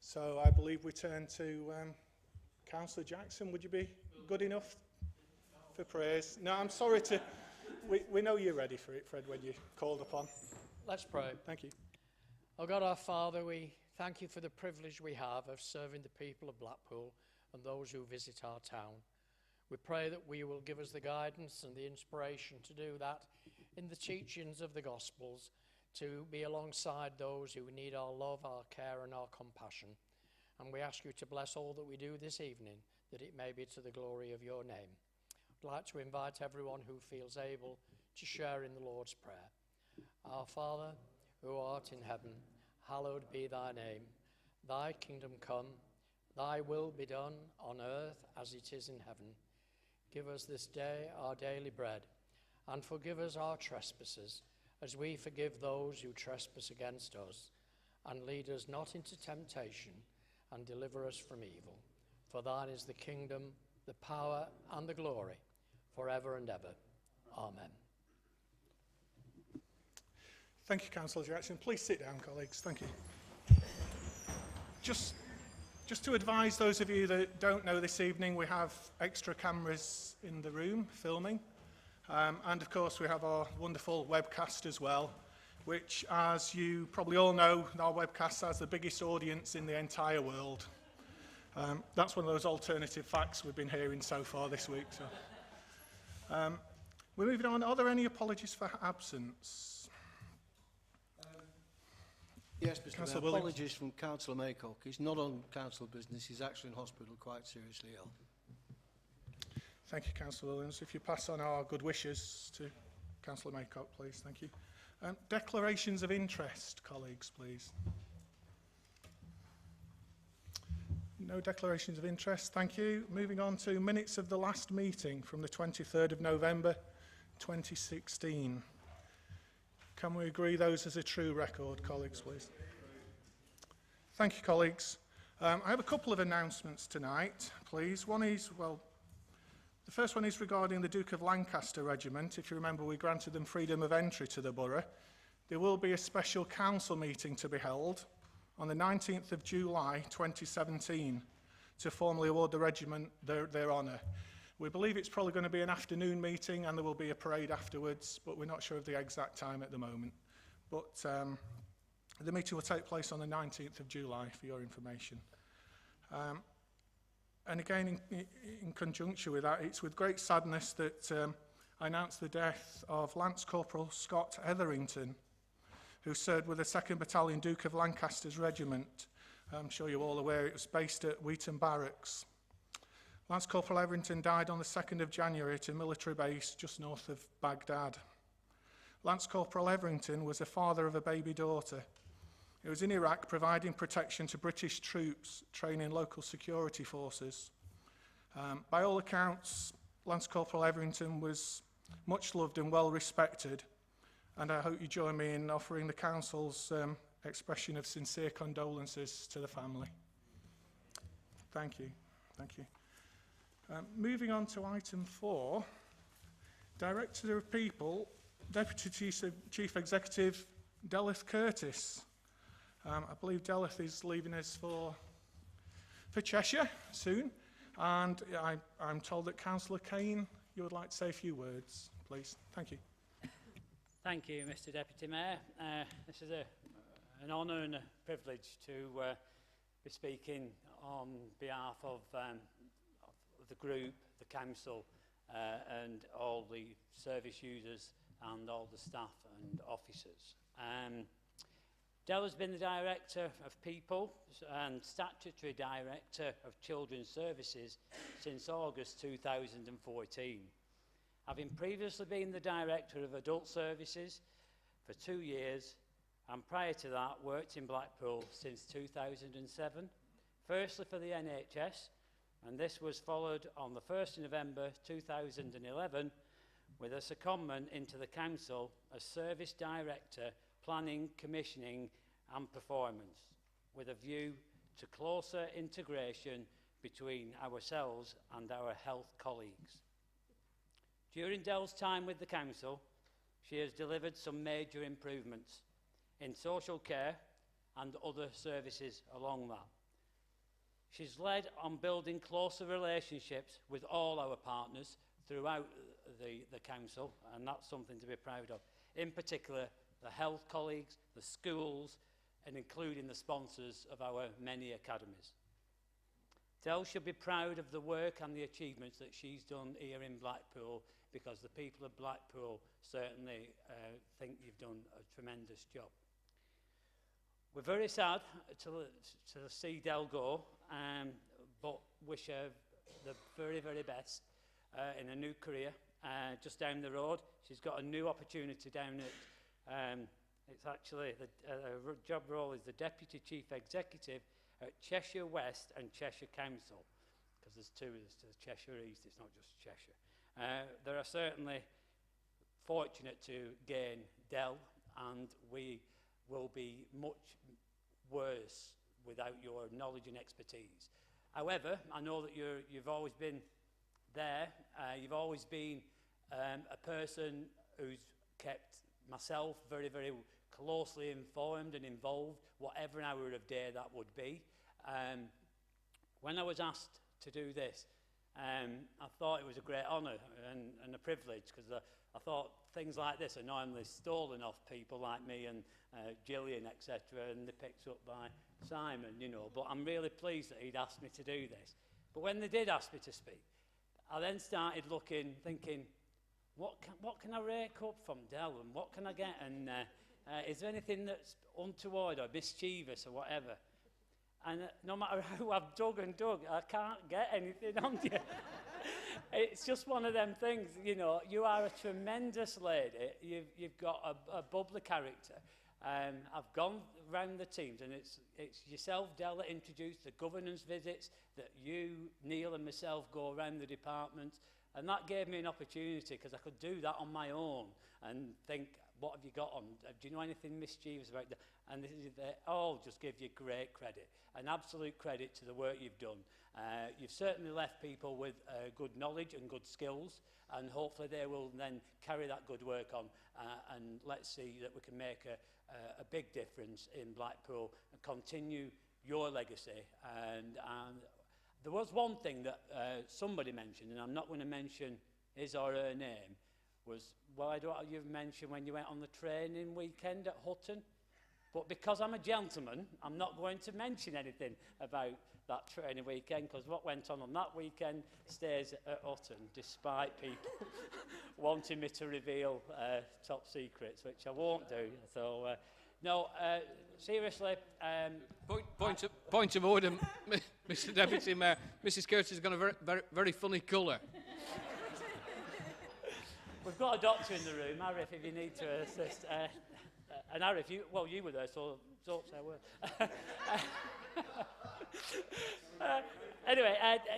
So I believe we turn to Councillor Jackson. Would you be good enough for praise? No, I'm sorry to... We know you're ready for it, Fred, when you're called upon. Let's pray. Thank you. Oh God, our Father, we thank you for the privilege we have of serving the people of Blackpool and those who visit our town. We pray that we will give us the guidance and the inspiration to do that in the teachings of the Gospels, to be alongside those who need our love, our care and our compassion. And we ask you to bless all that we do this evening, that it may be to the glory of your name. I'd like to invite everyone who feels able to share in the Lord's Prayer. Our Father, who art in heaven, hallowed be thy name. Thy kingdom come, thy will be done on earth as it is in heaven. Give us this day our daily bread, and forgive us our trespasses, as we forgive those who trespass against us. And lead us not into temptation, and deliver us from evil. For thine is the kingdom, the power, and the glory, forever and ever. Amen. Thank you, Councillor Jackson. Please sit down, colleagues. Thank you. Just to advise those of you that don't know, this evening we have extra cameras in the room filming. And of course we have our wonderful webcast as well, which, as you probably all know, our webcast has the biggest audience in the entire world. That's one of those alternative facts we've been hearing so far this week. So. We're moving on. Are there any apologies for absence? Yes, Mr. Mayor. Apologies from Councillor Maycock. He's not on council business. He's actually in hospital, quite seriously ill. Thank you, Councillor Williams. If you pass on our good wishes to Councillor Maycock, please. Thank you. Declarations of interest, colleagues, please. No declarations of interest. Thank you. Moving on to minutes of the last meeting from the 23rd of November 2016. Can we agree those as a true record, colleagues, please? Thank you, colleagues. I have a couple of announcements tonight, please. One is, well, the first one is regarding the Duke of Lancaster Regiment. If you remember, we granted them freedom of entry to the borough. There will be a special council meeting to be held on the 19th of July 2017 to formally award the regiment their honour. We believe it's probably going to be an afternoon meeting and there will be a parade afterwards, but we're not sure of the exact time at the moment. But the meeting will take place on the 19th of July, for your information. And again, in conjunction with that, it's with great sadness that I announce the death of Lance Corporal Scott Etherington, who served with the 2nd Battalion Duke of Lancaster's Regiment. I'm sure you're all aware it was based at Wheaton Barracks. Lance Corporal Etherington died on the 2nd of January at a military base just north of Baghdad. Lance Corporal Etherington was the father of a baby daughter. He was in Iraq providing protection to British troops training local security forces. By all accounts, Lance Corporal Etherington was much loved and well respected, and I hope you join me in offering the Council's expression of sincere condolences to the family. Thank you. Thank you. Moving on to item 4, Director of People, Deputy Chief Executive Delith Curtis. I believe Delith is leaving us for Cheshire soon, and I'm told that Councillor Kane, you would like to say a few words, please. Thank you. Thank you, Mr. Deputy Mayor. This is an honour and a privilege to be speaking on behalf of the group, the council, and all the service users and all the staff and officers. Del has been the Director of People and Statutory Director of Children's Services since August 2014. Having previously been the Director of Adult Services for 2 years, and prior to that worked in Blackpool since 2007, firstly for the NHS, and this was followed on the 1st of November 2011 with a secondment into the Council as Service Director, Planning, Commissioning and Performance, with a view to closer integration between ourselves and our health colleagues. During Del's time with the Council, she has delivered some major improvements in social care and other services along that, She's led on building closer relationships with all our partners throughout the council, and that's something to be proud of. In particular, the health colleagues, the schools, and including the sponsors of our many academies. Del should be proud of the work and the achievements that she's done here in Blackpool, because the people of Blackpool certainly think you've done a tremendous job. We're very sad to see Del go, but wish her the very, very best in a new career. Just down the road, she's got a new opportunity down at, it's actually, the job role is the Deputy Chief Executive at Cheshire West and Cheshire Council, because there's two, there's Cheshire East, it's not just Cheshire. They are certainly fortunate to gain Del, and we will be much worse without your knowledge and expertise. However, I know that you've always been there. You've always been a person who's kept myself very, very closely informed and involved, whatever hour of day that would be. When I was asked to do this, I thought it was a great honour and a privilege, because I thought things like this are normally stolen off people like me and Gillian, etc., and they're picked up by Simon, you know. But I'm really pleased that he'd asked me to do this. But when they did ask me to speak, I then started looking, thinking, what can I rake up from Del, and what can I get? And is there anything that's untoward or mischievous or whatever? And no matter how I've dug and dug, I can't get anything on you. It's just one of them things, you know. You are a tremendous lady. You've got a bubbly character. I've gone round the teams, and it's yourself, Del, that introduced the governance visits, that you, Neil, and myself go around the departments, and that gave me an opportunity, because I could do that on my own and think, what have you got on? Do you know anything mischievous about that? And they all just give you great credit, and absolute credit to the work you've done. You've certainly left people with good knowledge and good skills, and hopefully they will then carry that good work on, and let's see that we can make a big difference in Blackpool and continue your legacy. And there was one thing that somebody mentioned, and I'm not going to mention his or her name, was, why don't you mention when you went on the training weekend at Hutton? But because I'm a gentleman, I'm not going to mention anything about that training weekend, because what went on that weekend stays at Hutton, despite people wanting me to reveal top secrets, which I won't do. So, no, seriously. Point of order, Mr. Deputy Mayor. Mrs. Curtis has got a very funny colour. We've got a doctor in the room, Arif, if you need to assist. And Arif, you were there, so don't say a word. Anyway,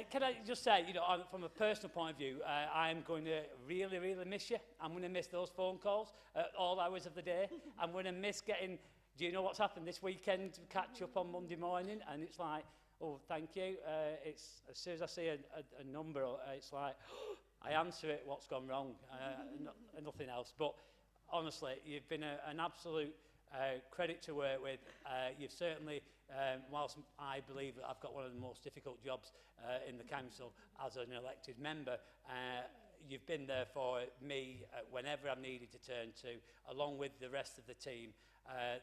can I just say, you know, from a personal point of view, I'm going to really, really miss you. I'm going to miss those phone calls at all hours of the day. I'm going to miss getting, do you know what's happened this weekend, to catch up on Monday morning? And it's like, oh, thank you. It's, as soon as I see a number, it's like, I answer it, what's gone wrong, nothing else. But honestly, you've been an absolute credit to work with. You've certainly, whilst I believe that I've got one of the most difficult jobs in the council as an elected member, you've been there for me whenever I've needed to turn to, along with the rest of the team.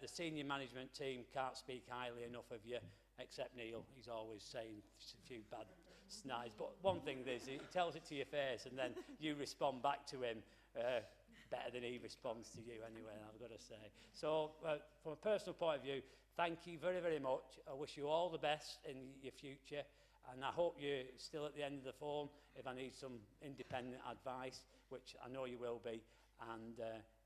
The senior management team can't speak highly enough of you, except Neil. He's always saying a few bad snide. But one thing is, he tells it to your face, and then you respond back to him better than he responds to you anyway, I've got to say. So, from a personal point of view, thank you very, very much. I wish you all the best in your future, and I hope you're still at the end of the phone if I need some independent advice, which I know you will be. And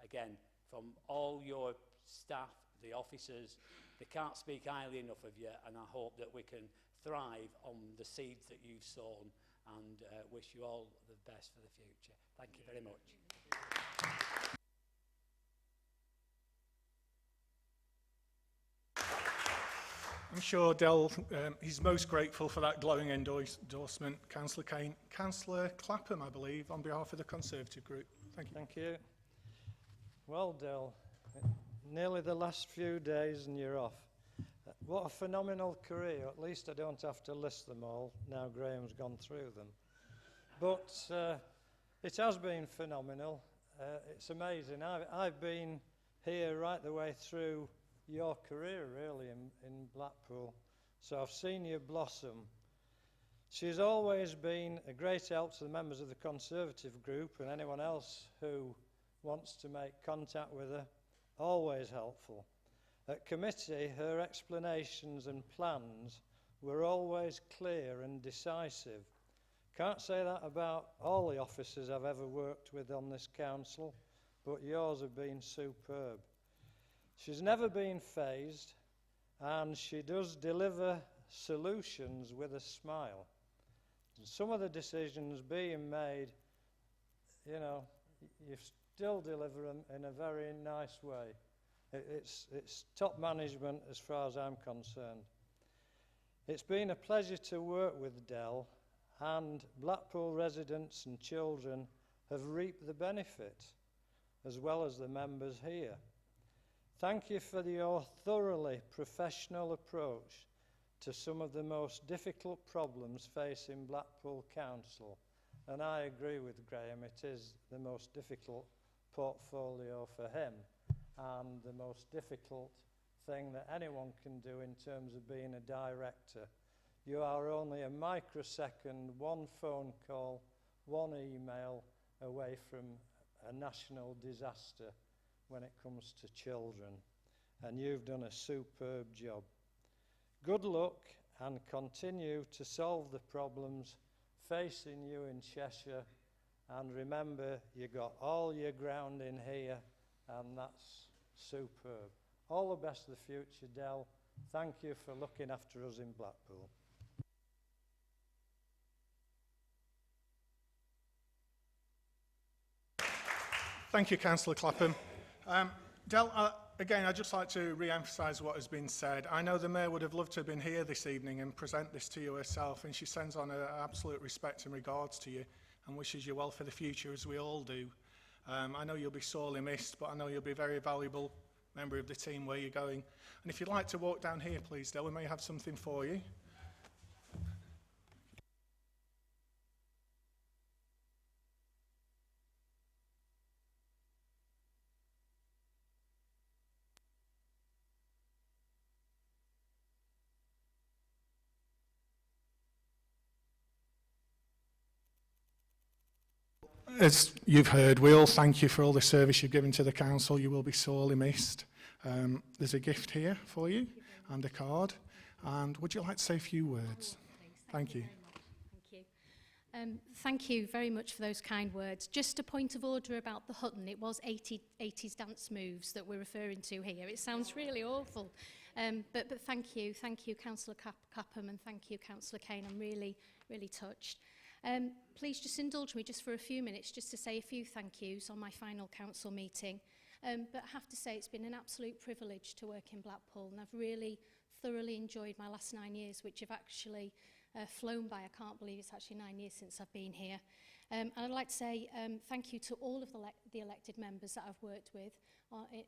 again, from all your staff, the officers, they can't speak highly enough of you, and I hope that we can thrive on the seeds that you've sown, and wish you all the best for the future. Thank you very much. I'm sure Del, he's most grateful for that glowing endorsement. Councillor Kane, Councillor Clapham, I believe, on behalf of the Conservative Group. Thank you. Thank you. Well, Del, nearly the last few days and you're off. what a phenomenal career. At least I don't have to list them all now Graham's gone through them. But it has been phenomenal. It's amazing. I've been here right the way through your career, really, in Blackpool. So I've seen you blossom. She's always been a great help to the members of the Conservative group and anyone else who wants to make contact with her. Always helpful. At committee, her explanations and plans were always clear and decisive. Can't say that about all the officers I've ever worked with on this council, but yours have been superb. She's never been fazed, and she does deliver solutions with a smile. And some of the decisions being made, you know, you still deliver them in a very nice way. It's top management as far as I'm concerned. It's been a pleasure to work with Del, and Blackpool residents and children have reaped the benefit, as well as the members here. Thank you for your thoroughly professional approach to some of the most difficult problems facing Blackpool Council. And I agree with Graham, it is the most difficult portfolio for him and the most difficult thing that anyone can do in terms of being a director. You are only a microsecond, one phone call, one email away from a national disaster when it comes to children. And you've done a superb job. Good luck and continue to solve the problems facing you in Cheshire. And remember, you got all your ground in here, and that's superb. All the best for the future, Del. Thank you for looking after us in Blackpool. Thank you, Councillor Clapham. Del, again, I'd just like to re-emphasise what has been said. I know the Mayor would have loved to have been here this evening and present this to you herself, and she sends on her absolute respect and regards to you and wishes you well for the future, as we all do. I know you'll be sorely missed, but I know you'll be a very valuable member of the team where you're going. And if you'd like to walk down here, please, Del, we may have something for you. As you've heard, we all thank you for all the service you've given to the council. You will be sorely missed. There's a gift here for you and a card. And would you like to say a few words? Thank you. Thank you very much for those kind words. Just a point of order about the Hutton. It was 80s dance moves that we're referring to here. It sounds really awful. But thank you, Councillor Clapham, and thank you, Councillor Kane. I'm really, really touched. Please just indulge me just for a few minutes just to say a few thank yous on my final council meeting. But I have to say it's been an absolute privilege to work in Blackpool, and I've really thoroughly enjoyed my last 9 years, which have actually flown by. I can't believe it's actually 9 years since I've been here. And I'd like to say thank you to all of the elected members that I've worked with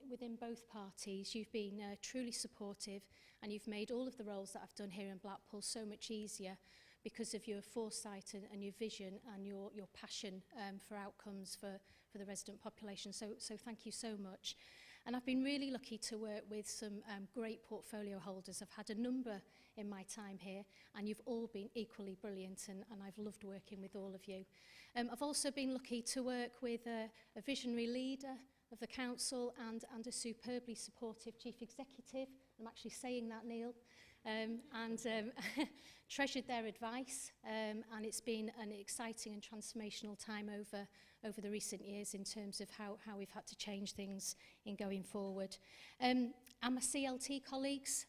within both parties. You've been truly supportive, and you've made all of the roles that I've done here in Blackpool so much easier because of your foresight and your vision and your passion for outcomes for the resident population. So thank you so much. And I've been really lucky to work with some great portfolio holders. I've had a number in my time here, and you've all been equally brilliant, and I've loved working with all of you. I've also been lucky to work with a visionary leader of the council and a superbly supportive chief executive. I'm actually saying that, Neil. Treasured their advice, and it's been an exciting and transformational time over the recent years in terms of how we've had to change things in going forward. And my CLT colleagues,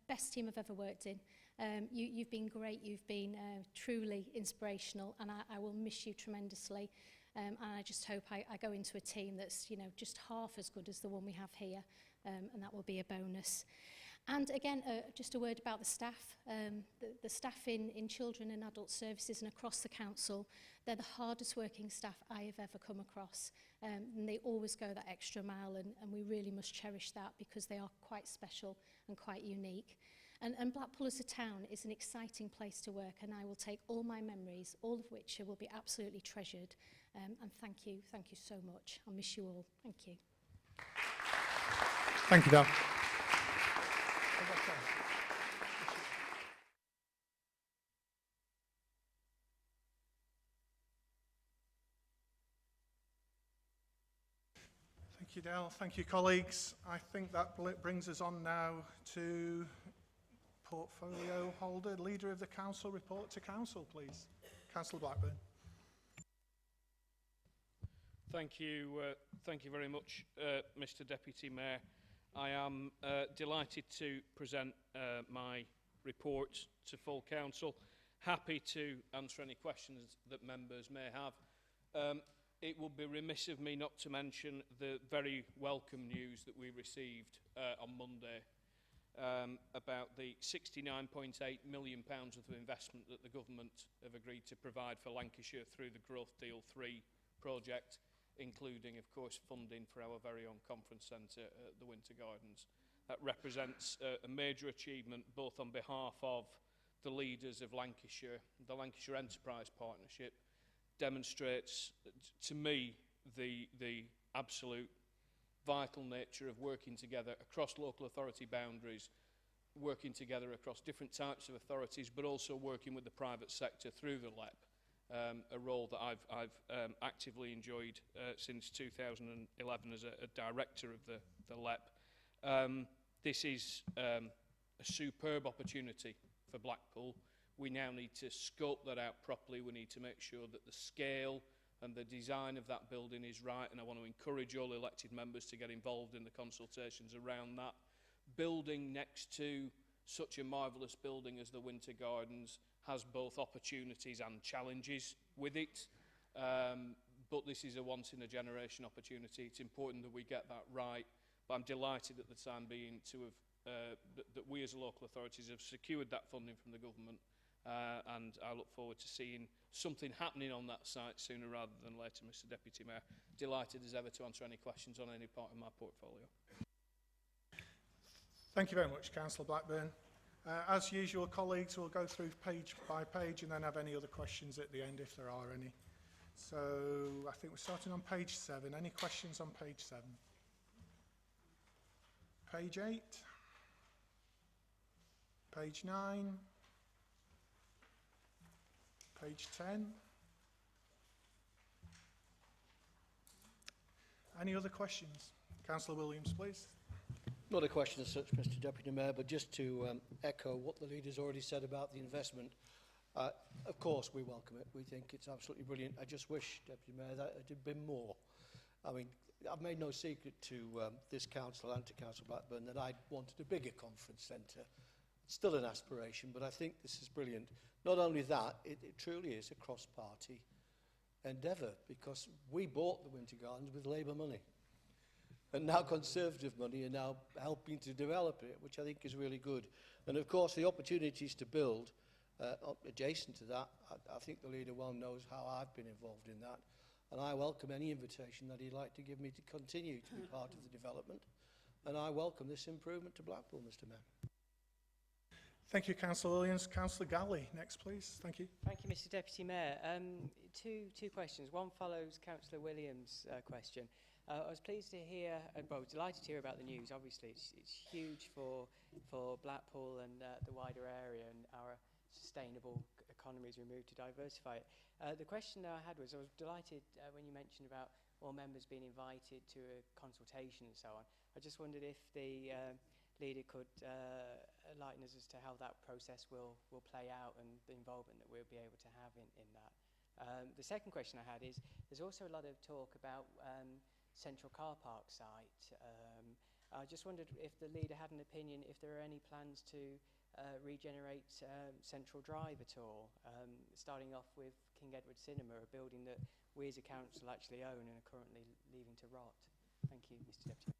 best team I've ever worked in. You've been great, you've been truly inspirational, and I will miss you tremendously. And I just hope I go into a team that's, you know, just half as good as the one we have here, and that will be a bonus. And again, just a word about the staff. The staff in children and adult services and across the council, they're the hardest working staff I have ever come across. And they always go that extra mile, and we really must cherish that because they are quite special and quite unique. And Blackpool as a town is an exciting place to work, and I will take all my memories, all of which will be absolutely treasured. And thank you so much. I'll miss you all. Thank you. Thank you, Dal. Thank you, Dale. Thank you, colleagues. I think that brings us on now to portfolio holder, leader of the council. Report to council, please. Councillor Blackburn. Thank you very much, Mr. Deputy Mayor. I am delighted to present my report to full council. Happy to answer any questions that members may have. It would be remiss of me not to mention the very welcome news that we received on Monday about the £69.8 million of investment that the government have agreed to provide for Lancashire through the Growth Deal 3 project, including, of course, funding for our very own conference centre at the Winter Gardens. That represents a major achievement both on behalf of the leaders of Lancashire. The Lancashire Enterprise Partnership demonstrates to me the absolute vital nature of working together across local authority boundaries, working together across different types of authorities, but also working with the private sector through the LEP, a role that I've actively enjoyed since 2011 as a director of the LEP. This is a superb opportunity for Blackpool. We now need to scope that out properly. We need to make sure that the scale and the design of that building is right, and I want to encourage all elected members to get involved in the consultations around that. Building next to such a marvellous building as the Winter Gardens has both opportunities and challenges with it, but this is a once-in-a-generation opportunity. It's important that we get that right, but I'm delighted at the time being to have that we as local authorities have secured that funding from the government. And I look forward to seeing something happening on that site sooner rather than later, Mr. Deputy Mayor. Delighted as ever to answer any questions on any part of my portfolio. Thank you very much, Councillor Blackburn. As usual, colleagues, we'll go through page by page and then have any other questions at the end if there are any. So I think we're starting on page 7. Any questions on page 7? Page 8? Page 9? Page 10. Any other questions? Councillor Williams, please. Not a question as such, Mr. Deputy Mayor, but just to echo what the leader's already said about the investment. Of course, we welcome it. We think it's absolutely brilliant. I just wish, Deputy Mayor, that it had been more. I mean, I've made no secret to this council and to Councillor Blackburn that I wanted a bigger conference centre. It's still an aspiration, but I think this is brilliant. Not only that, it truly is a cross-party endeavour, because we bought the Winter Gardens with Labour money. And now Conservative money are now helping to develop it, which I think is really good. And of course, the opportunities to build adjacent to that, I think the leader well knows how I've been involved in that. And I welcome any invitation that he'd like to give me to continue to be part of the development. And I welcome this improvement to Blackpool, Mr. Mayor. Thank you, Councillor Williams. Councillor Galley, next, please. Thank you. Thank you, Mr. Deputy Mayor. Two questions. One follows Councillor Williams' question. I was pleased to hear, well, delighted to hear about the news. Obviously, it's huge for Blackpool and the wider area and our sustainable economy as we move to diversify it. The question that I had was, I was delighted when you mentioned about all members being invited to a consultation and so on. I just wondered if the leader could enlighten us as to how that process will play out and the involvement that we'll be able to have in that. The second question I had is, there's also a lot of talk about central car park site. I just wondered if the leader had an opinion, if there are any plans to regenerate Central Drive at all, starting off with King Edward Cinema, a building that we as a council actually own and are currently leaving to rot. Thank you, Mr. Deputy.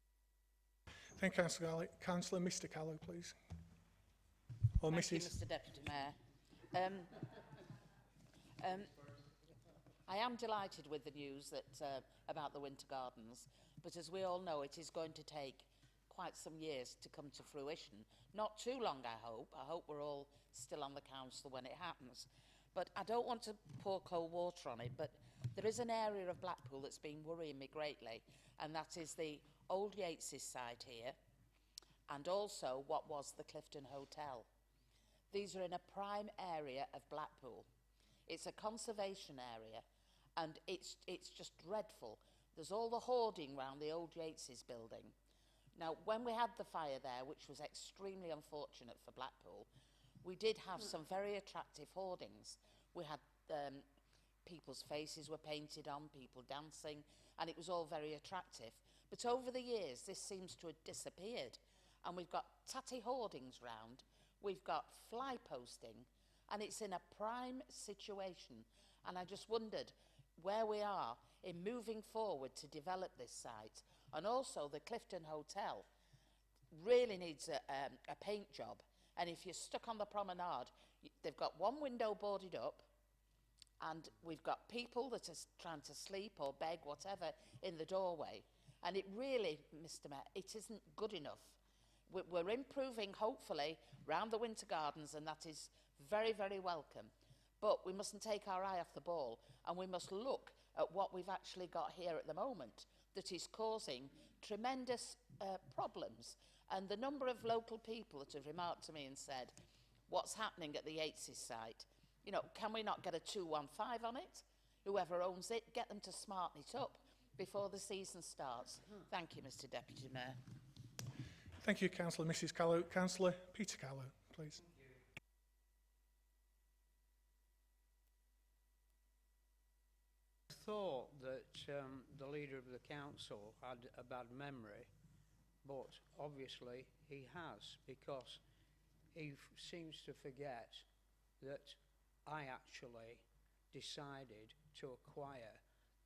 Thank you, Councillor Galley. Councillor Mr. Callow, please. Or Thank you, Mrs. Mr. Deputy Mayor. I am delighted with the news that about the Winter Gardens, but as we all know, it is going to take quite some years to come to fruition. Not too long, I hope. I hope we're all still on the council when it happens. But I don't want to pour cold water on it, but there is an area of Blackpool that's been worrying me greatly, and that is the old Yates's side here, and also what was the Clifton Hotel. These are in a prime area of Blackpool. It's a conservation area, and it's just dreadful. There's all the hoarding round the old Yates's building. Now, when we had the fire there, which was extremely unfortunate for Blackpool, we did have some very attractive hoardings. We had people's faces were painted on, people dancing, and it was all very attractive. But over the years, this seems to have disappeared, and we've got tatty hoardings round, we've got fly posting, and it's in a prime situation. And I just wondered where we are in moving forward to develop this site. And also the Clifton Hotel really needs a paint job. And if you're stuck on the promenade, they've got one window boarded up, and we've got people that are trying to sleep or beg, whatever, in the doorway. And it really, Mr. Mayor, it isn't good enough. We're improving, hopefully, round the Winter Gardens, and that is very, very welcome. But we mustn't take our eye off the ball, and we must look at what we've actually got here at the moment that is causing tremendous problems. And the number of local people that have remarked to me and said, what's happening at the Yates's site? You know, can we not get a 215 on it? Whoever owns it, get them to smarten it up before the season starts. Thank you, Mr. Deputy Mayor. Thank you, Councillor Mrs. Callow. Councillor Peter Callow, please. I thought that the leader of the council had a bad memory, but obviously he has, because he seems to forget that I actually decided to acquire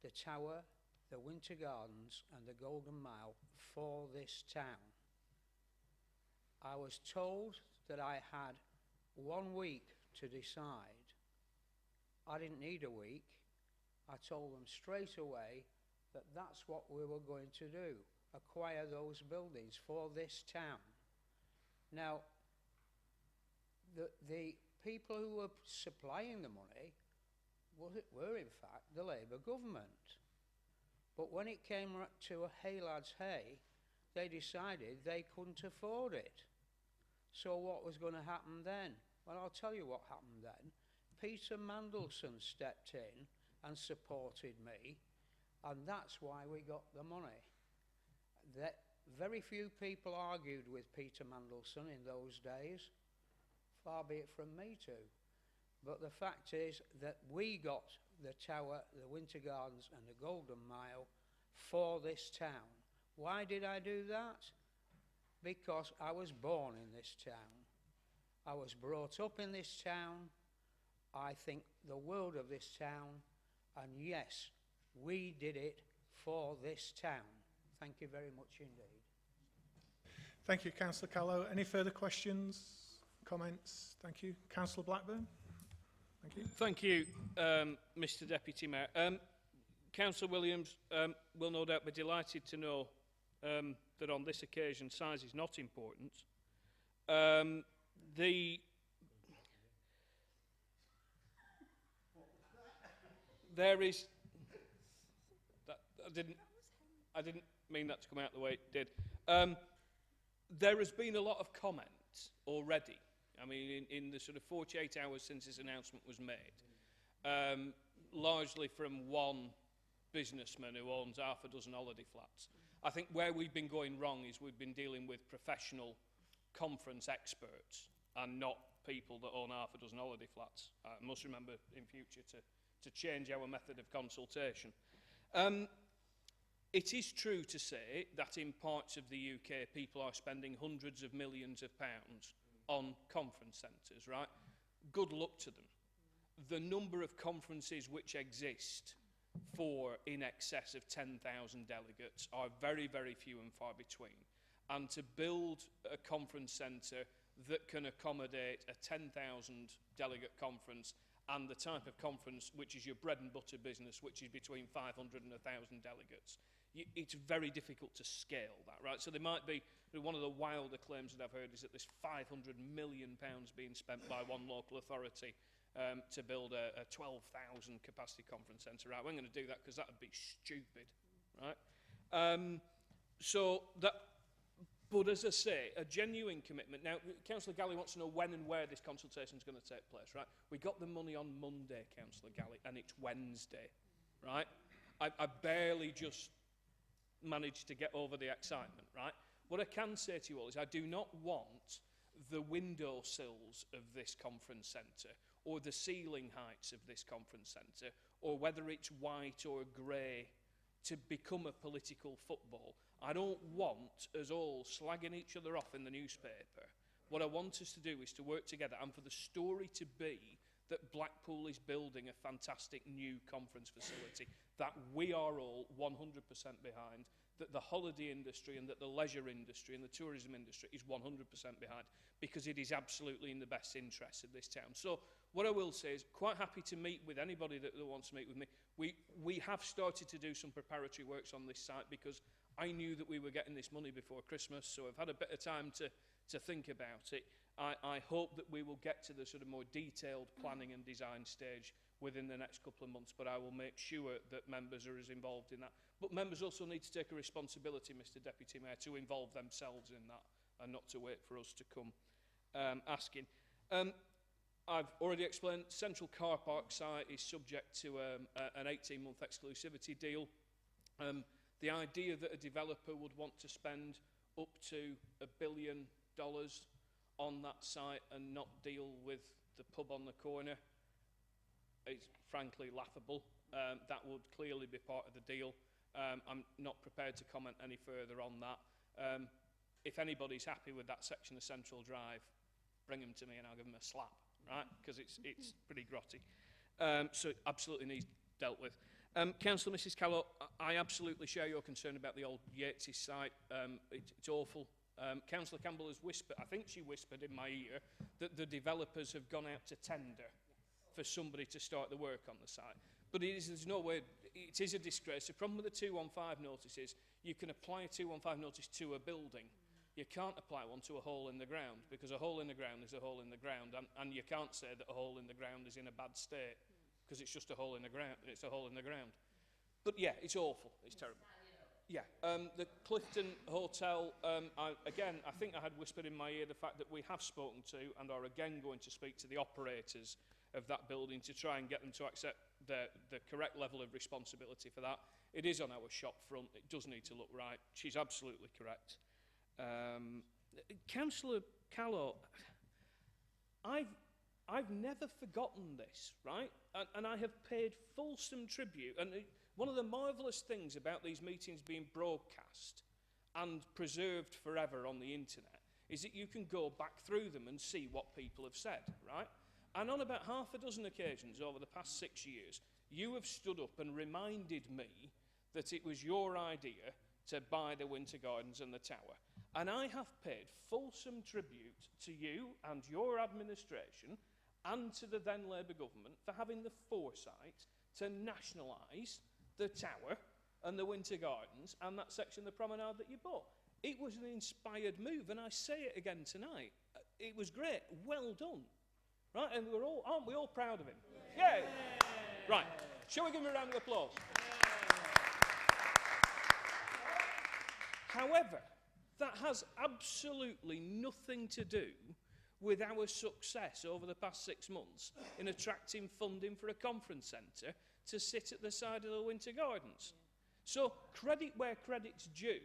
the Tower, the Winter Gardens and the Golden Mile for this town. I was told that I had 1 week to decide. I didn't need a week. I told them straight away that that's what we were going to do, acquire those buildings for this town. Now, the people who were supplying the money were in fact the Labour government. But when it came to a hay lads hay, they decided they couldn't afford it. So what was going to happen then? Well, I'll tell you what happened then. Peter Mandelson stepped in and supported me, and that's why we got the money. That very few people argued with Peter Mandelson in those days, far be it from me too. But the fact is that we got the Tower, the Winter Gardens and the Golden Mile for this town. Why did I do that? Because I was born in this town. I was brought up in this town. I think the world of this town, and yes, we did it for this town. Thank you very much indeed. Thank you, Councillor Callow. Any further questions, comments? Thank you. Councillor Blackburn. Thank you. Thank you, Mr. Deputy Mayor. Councillor Williams will no doubt be delighted to know that on this occasion size is not important. There is that I didn't mean that to come out the way it did. There has been a lot of comment already. I mean, in the sort of 48 hours since this announcement was made, largely from one businessman who owns half a dozen holiday flats. I think where we've been going wrong is we've been dealing with professional conference experts and not people that own half a dozen holiday flats. I must remember in future to change our method of consultation. It is true to say that in parts of the UK people are spending hundreds of millions of pounds on conference centres, right? Good luck to them. The number of conferences which exist for in excess of 10,000 delegates are very, very few and far between. And to build a conference centre that can accommodate a 10,000 delegate conference and the type of conference which is your bread and butter business, which is between 500 and 1,000 delegates, it's very difficult to scale that, right? So there might be, one of the wilder claims that I've heard is that there's £500 million being spent by one local authority to build a 12,000 capacity conference centre. Right, we're going to do that because that would be stupid, right? So that, but as I say, a genuine commitment. Now, Councillor Galley wants to know when and where this consultation is going to take place, right? We got the money on Monday, Councillor Galley, and it's Wednesday, right? I barely just managed to get over the excitement, right? What I can say to you all is I do not want the window sills of this conference centre or the ceiling heights of this conference centre, or whether it's white or grey, to become a political football. I don't want us all slagging each other off in the newspaper. What I want us to do is to work together and for the story to be that Blackpool is building a fantastic new conference facility, that we are all 100% behind, that the holiday industry and that the leisure industry and the tourism industry is 100% behind, because it is absolutely in the best interest of this town. So what I will say is quite happy to meet with anybody that wants to meet with me. We have started to do some preparatory works on this site because I knew that we were getting this money before Christmas, so I've had a bit of time to think about it. I hope that we will get to the sort of more detailed planning and design stage within the next couple of months, but I will make sure that members are as involved in that. But members also need to take a responsibility, Mr Deputy Mayor, to involve themselves in that and not to wait for us to come asking. I've already explained Central Car Park site is subject to an 18-month exclusivity deal. The idea that a developer would want to spend up to $1 billion on that site and not deal with the pub on the corner is frankly laughable. That would clearly be part of the deal. I'm not prepared to comment any further on that. If anybody's happy with that section of Central Drive, bring them to me and I'll give them a slap, right? Because it's pretty grotty. So it absolutely needs dealt with. Councillor Mrs Callow, I absolutely share your concern about the old Yates's site. It's awful. Councillor Campbell has whispered, I think she whispered in my ear, that the developers have gone out to tender for somebody to start the work on the site. But there's no way, it is a disgrace. The problem with the 215 notice is you can apply a 215 notice to a building. You can't apply one to a hole in the ground, because a hole in the ground is a hole in the ground, and you can't say that a hole in the ground is in a bad state, because it's just a hole in the ground. It's a hole in the ground. But yeah, it's awful. It's terrible. Yeah, the Clifton Hotel, I think I had whispered in my ear the fact that we have spoken to and are again going to speak to the operators of that building to try and get them to accept the correct level of responsibility for that. It is on our shop front. It does need to look right. She's absolutely correct. Councillor Callow, I've never forgotten this, right? And I have paid fulsome tribute. And one of the marvellous things about these meetings being broadcast and preserved forever on the internet is that you can go back through them and see what people have said, right? And on about half a dozen occasions over the past 6 years, you have stood up and reminded me that it was your idea to buy the Winter Gardens and the Tower. And I have paid fulsome tribute to you and your administration and to the then Labour government for having the foresight to nationalise the Tower and the Winter Gardens and that section of the promenade that you bought. It was an inspired move, and I say it again tonight. It was great. Well done. Right, and aren't we all proud of him? Yeah. Right, shall we give him a round of applause? However, that has absolutely nothing to do with our success over the past 6 months in attracting funding for a conference centre to sit at the side of the Winter Gardens. So credit where credit's due,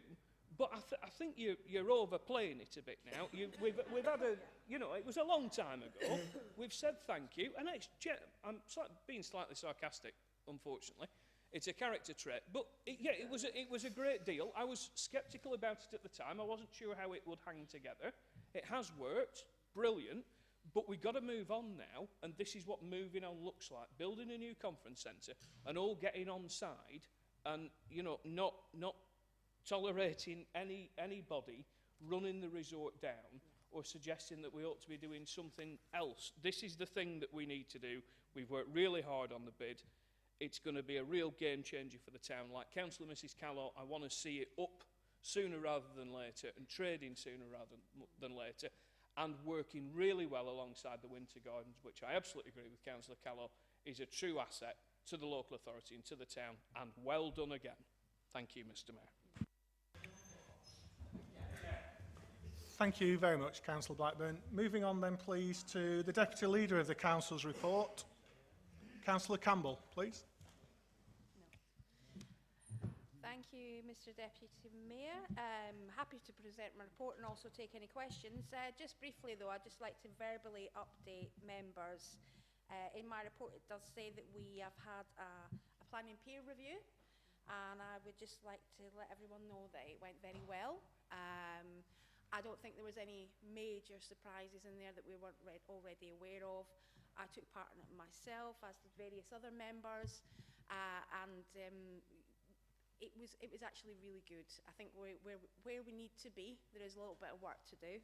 but I think you're overplaying it a bit now. We've had a, it was a long time ago. We've said thank you, and I'm being slightly sarcastic, unfortunately. It's a character trait, but it was a great deal. I was sceptical about it at the time. I wasn't sure how it would hang together. It has worked, brilliant, but we've got to move on now, and this is what moving on looks like. Building a new conference centre and all getting on side and, not tolerating anybody running the resort down or suggesting that we ought to be doing something else. This is the thing that we need to do. We've worked really hard on the bid. It's going to be a real game changer for the town. Like Councillor Mrs Callow, I want to see it up sooner rather than later and trading sooner rather than later, and working really well alongside the Winter Gardens, which I absolutely agree with Councillor Callow, is a true asset to the local authority and to the town, and well done again. Thank you, Mr Mayor. Thank you very much, Councillor Blackburn. Moving on then, please, to the Deputy Leader of the Council's report. Councillor Campbell, please. Thank you, Mr Deputy Mayor. Happy to present my report and also take any questions. Just briefly though, I'd just like to verbally update members. In my report it does say that we have had a planning peer review, and I would just like to let everyone know that it went very well. I don't think there was any major surprises in there that we weren't already aware of. I took part in it myself, as did various other members, and it was actually really good. I think we're where we need to be. There is a little bit of work to do,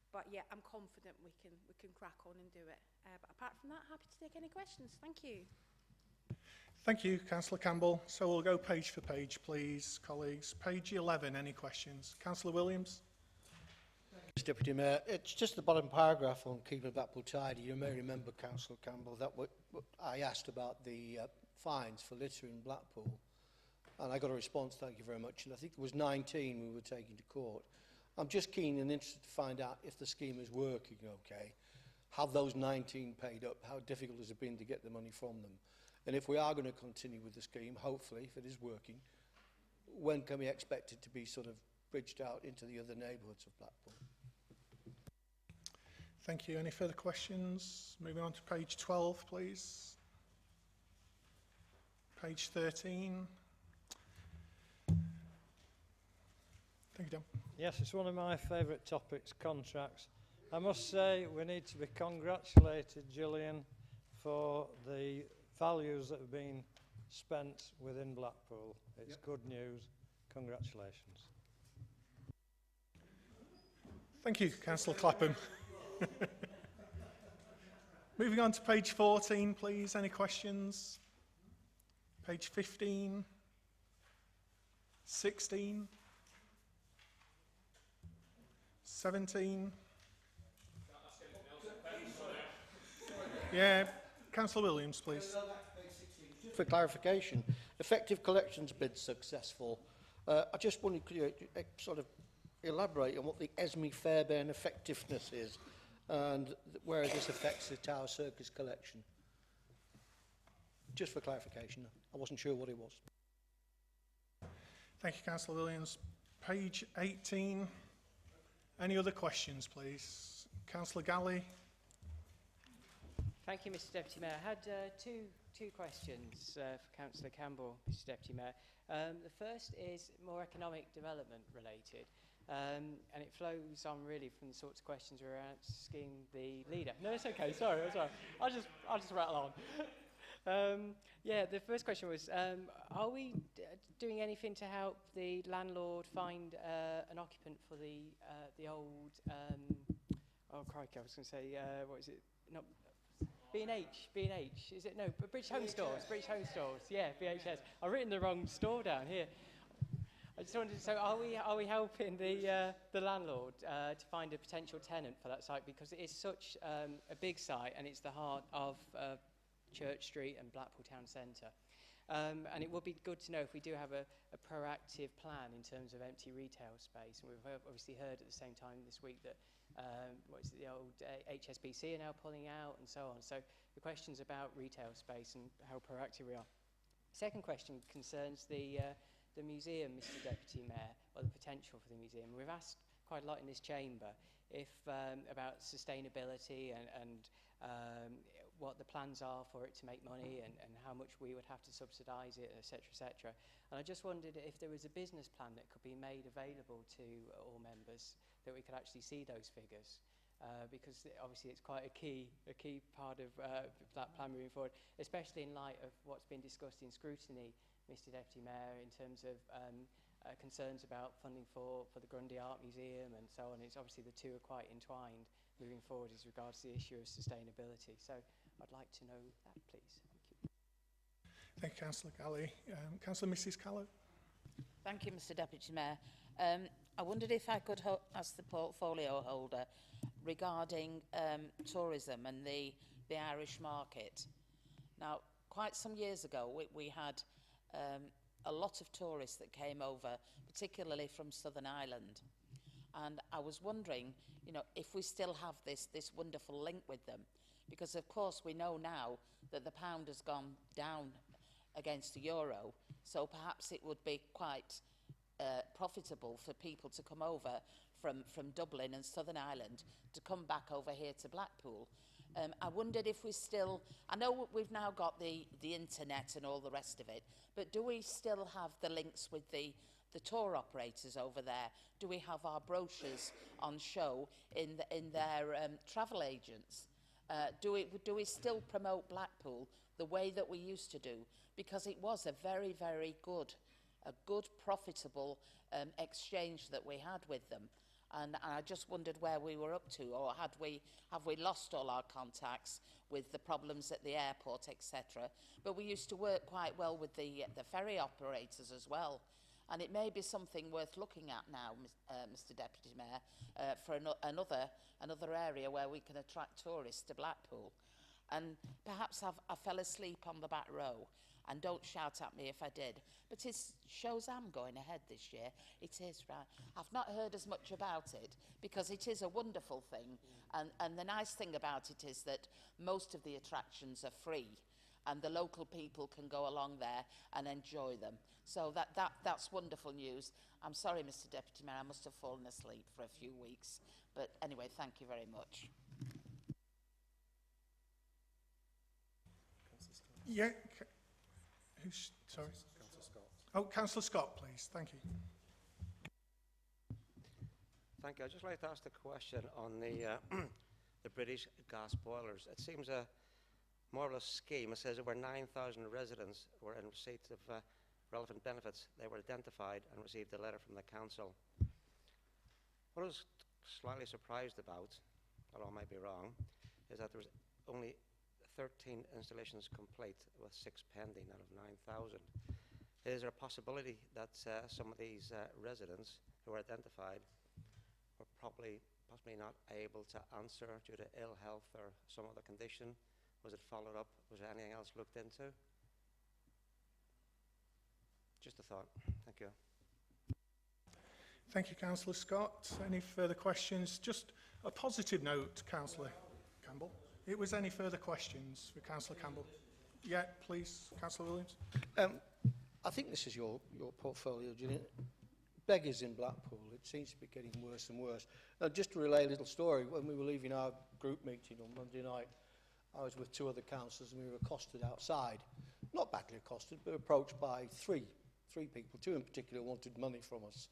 but yeah, I'm confident we can crack on and do it. But apart from that, happy to take any questions. Thank you. Thank you, Councillor Campbell. So we'll go page for page, please, colleagues. Page 11, any questions? Councillor Williams. Mr Deputy Mayor, it's just the bottom paragraph on keeping Blackpool tidy. You may remember, Councillor Campbell, that what I asked about the fines for litter in Blackpool, and I got a response, thank you very much, and I think it was 19 we were taking to court. I'm just keen and interested to find out if the scheme is working okay. Have those 19 paid up? How difficult has it been to get the money from them? And if we are going to continue with the scheme, hopefully, if it is working, when can we expect it to be sort of bridged out into the other neighbourhoods of Blackpool? Thank you. Any further questions? Moving on to page 12, please. Page 13. Thank you, John. Yes, it's one of my favourite topics, contracts. I must say we need to be congratulated, Gillian, for the values that have been spent within Blackpool. It's good news. Congratulations. Thank you, Councillor Clapham. Moving on to page 14, please. Any questions? Page 15. 16. 17. Yeah, Councillor Williams, please. For clarification, effective collections bid successful. I just wanted to sort of elaborate on what the Esme Fairbairn effectiveness is and where this affects the Tower Circus collection. Just for clarification, I wasn't sure what it was. Thank you, Councillor Williams. Page 18. Any other questions, please? Councillor Galley. Thank you, Mr Deputy Mayor. I had two questions for Councillor Campbell, Mr Deputy Mayor. The first is more economic development related, and it flows on really from the sorts of questions we're asking the leader. No, it's okay. Sorry. I'll just rattle on. Yeah, the first question was: are we doing anything to help the landlord find an occupant for the old? Oh crikey! I was going to say what is it? Not. B&H, is it? No, but British Home Stores, yeah, BHS. I've written the wrong store down here. I just wanted to, so are we helping the landlord to find a potential tenant for that site, because it is such a big site and it's the heart of Church Street and Blackpool Town Centre. And it would be good to know if we do have a proactive plan in terms of empty retail space. And we've obviously heard at the same time this week that the old HSBC are now pulling out and so on. So the question's about retail space and how proactive we are. Second question concerns the museum, Mr Deputy Mayor, or the potential for the museum. We've asked quite a lot in this chamber if about sustainability and what the plans are for it to make money and how much we would have to subsidise it, etc., etc. And I just wondered if there was a business plan that could be made available to all members, that we could actually see those figures, because obviously it's quite a key part of that plan moving forward, especially in light of what's been discussed in scrutiny, Mr Deputy Mayor, in terms of concerns about funding for the Grundy Art Museum and so on. It's obviously the two are quite entwined moving forward as regards to the issue of sustainability. So I'd like to know that, please. Thank you. Thank you, Councillor Galley. Councillor Mrs Callow. Thank you, Mr Deputy Mayor. I wondered if I could ask the portfolio holder regarding tourism and the Irish market. Now, quite some years ago, we had a lot of tourists that came over, particularly from Southern Ireland. And I was wondering, you know, if we still have this wonderful link with them. Because, of course, we know now that the pound has gone down against the euro, so perhaps it would be quite profitable for people to come over from Dublin and Southern Ireland to come back over here to Blackpool. I wondered if we still, I know we've now got the internet and all the rest of it, but do we still have the links with the tour operators over there? Do we have our brochures on show in their travel agents? Do we still promote Blackpool the way that we used to do? Because it was a very, very good, profitable exchange that we had with them. And I just wondered where we were up to, or have we lost all our contacts with the problems at the airport, etc. But we used to work quite well with the ferry operators as well. And it may be something worth looking at now, Mr Deputy Mayor, for another area where we can attract tourists to Blackpool. And perhaps I fell asleep on the back row, and don't shout at me if I did. But it shows I'm going ahead this year. It is, right. I've not heard as much about it, because it is a wonderful thing. And the nice thing about it is that most of the attractions are free, and the local people can go along there and enjoy them. So that's wonderful news. I'm sorry, Mr Deputy Mayor, I must have fallen asleep for a few weeks. But anyway, thank you very much. Yeah. Who's, sorry? Councillor Scott. Oh, Councillor Scott, please. Thank you. Thank you. I'd just like to ask a question on the British gas boilers. It seems a marvellous scheme. It says over 9,000 residents were in receipt of relevant benefits. They were identified and received a letter from the council. What I was slightly surprised about, although I might be wrong, is that there was only 13 installations complete, with 6 pending out of 9,000. Is there a possibility that some of these residents who were identified were possibly not able to answer due to ill health or some other condition? Was it followed up? Was there anything else looked into? Just a thought. Thank you. Thank you, Councillor Scott. Any further questions? Just a positive note, Councillor Campbell. It was any further questions for Councillor Campbell? Yeah, please, Councillor Williams. I think this is your portfolio, Julian. Beggars in Blackpool, it seems to be getting worse and worse. Just to relay a little story, when we were leaving our group meeting on Monday night, I was with 2 other councillors and we were accosted outside. Not badly accosted, but approached by three people. 2 in particular wanted money from us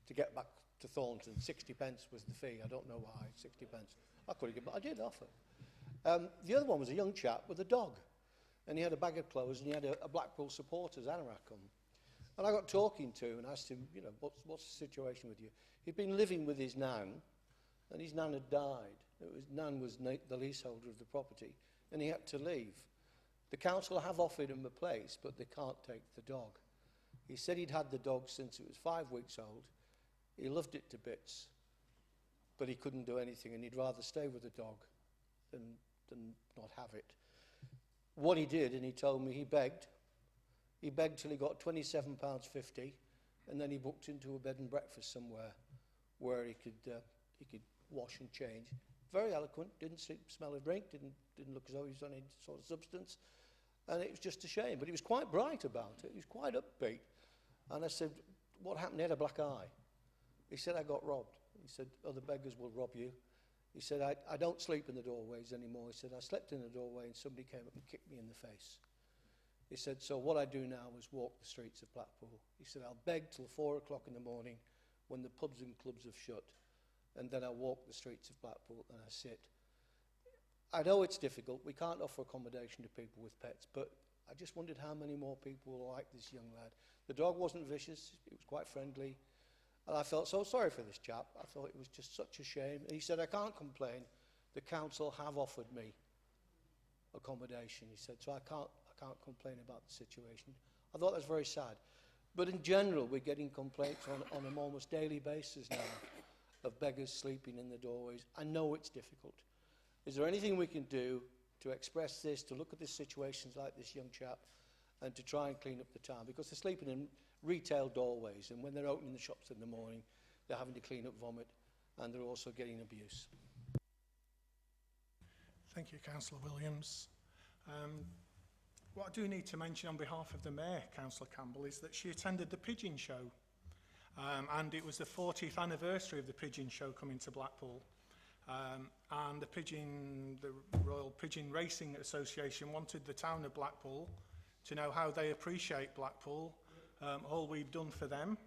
to get back to Thornton. 60 pence was the fee. I don't know why, 60 pence. I couldn't get, but I did offer. The other one was a young chap with a dog. And he had a bag of clothes and he had a Blackpool supporters anorak on. And I got talking to him and asked him, you know, what's the situation with you? He'd been living with his nan, and his nan had died. Nan was the leaseholder of the property, and he had to leave. The council have offered him a place, but they can't take the dog. He said he'd had the dog since it was 5 weeks old. He loved it to bits, but he couldn't do anything, and he'd rather stay with the dog than not have it. What he did, and he told me, he begged till he got £27.50, and then he booked into a bed and breakfast somewhere where he could wash and change. Very eloquent, didn't smell a drink, didn't look as though he was on any sort of substance, and it was just a shame. But he was quite bright about it. He was quite upbeat. And I said, "What happened?" He had a black eye. He said, "I got robbed." He said, "Other beggars will rob you." He said, I don't sleep in the doorways anymore. He said, "I slept in the doorway and somebody came up and kicked me in the face." He said, "So what I do now is walk the streets of Blackpool." He said, "I'll beg till 4 o'clock in the morning when the pubs and clubs have shut, and then I walk the streets of Blackpool and I sit." I know it's difficult. We can't offer accommodation to people with pets, but I just wondered how many more people were like this young lad. The dog wasn't vicious. It was quite friendly. And I felt so sorry for this chap. I thought it was just such a shame. And he said, "I can't complain. The council have offered me accommodation." He said, "So I can't complain about the situation. I thought that's very sad. But in general, we're getting complaints on an almost daily basis now of beggars sleeping in the doorways. I know it's difficult. Is there anything we can do to express this, to look at the situations like this young chap, and to try and clean up the town? Because they're sleeping in retail doorways, and when they're opening the shops in the morning, they're having to clean up vomit, and they're also getting abuse. Thank you, Councillor Williams. What I do need to mention on behalf of the Mayor, Councillor Campbell, is that she attended the Pigeon Show, and it was the 40th anniversary of the Pigeon Show coming to Blackpool. And the Royal Pigeon Racing Association wanted the town of Blackpool to know how they appreciate Blackpool, all we've done for them,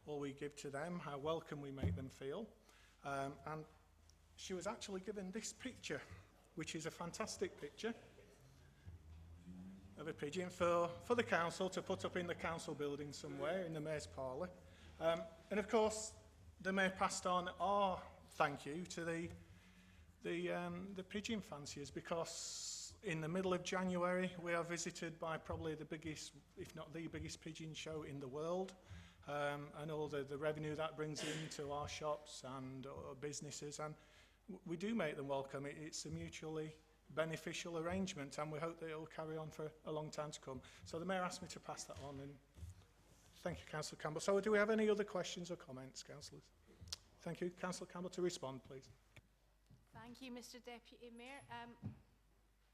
all we give to them, how welcome we make them feel. And she was actually given this picture, which is a fantastic picture of a pigeon for the council to put up in the council building somewhere in the Mayor's parlour. And of course, the Mayor passed on our thank you to the pigeon fanciers, because in the middle of January we are visited by probably the biggest, if not the biggest, pigeon show in the world, and all the revenue that brings into our shops and businesses, and we do make them welcome. It's a mutually beneficial arrangement, and we hope that it will carry on for a long time to come. So the Mayor asked me to pass that on, and thank you, Councillor Campbell. So do we have any other questions or comments, councillors? Thank you. Councillor Campbell, to respond, please. Thank you, Mr Deputy Mayor.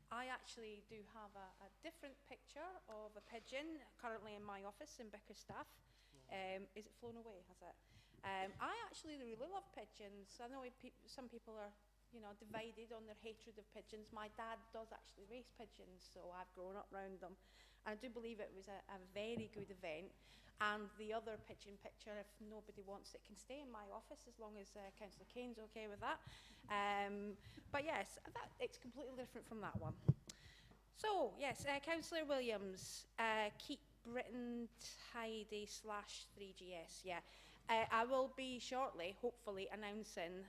I actually do have a different picture of a pigeon currently in my office in Bickerstaff. Is it flown away, has it? I actually really love pigeons. I know some people are, divided on their hatred of pigeons. My dad does actually race pigeons, so I've grown up around them. And I do believe it was a very good event. And the other pigeon picture, if nobody wants it, can stay in my office as long as Councillor Kane's okay with that. But yes, it's completely different from that one. So, yes, Councillor Williams, Keep Britain Tidy /3GS, yeah. I will be shortly, hopefully, announcing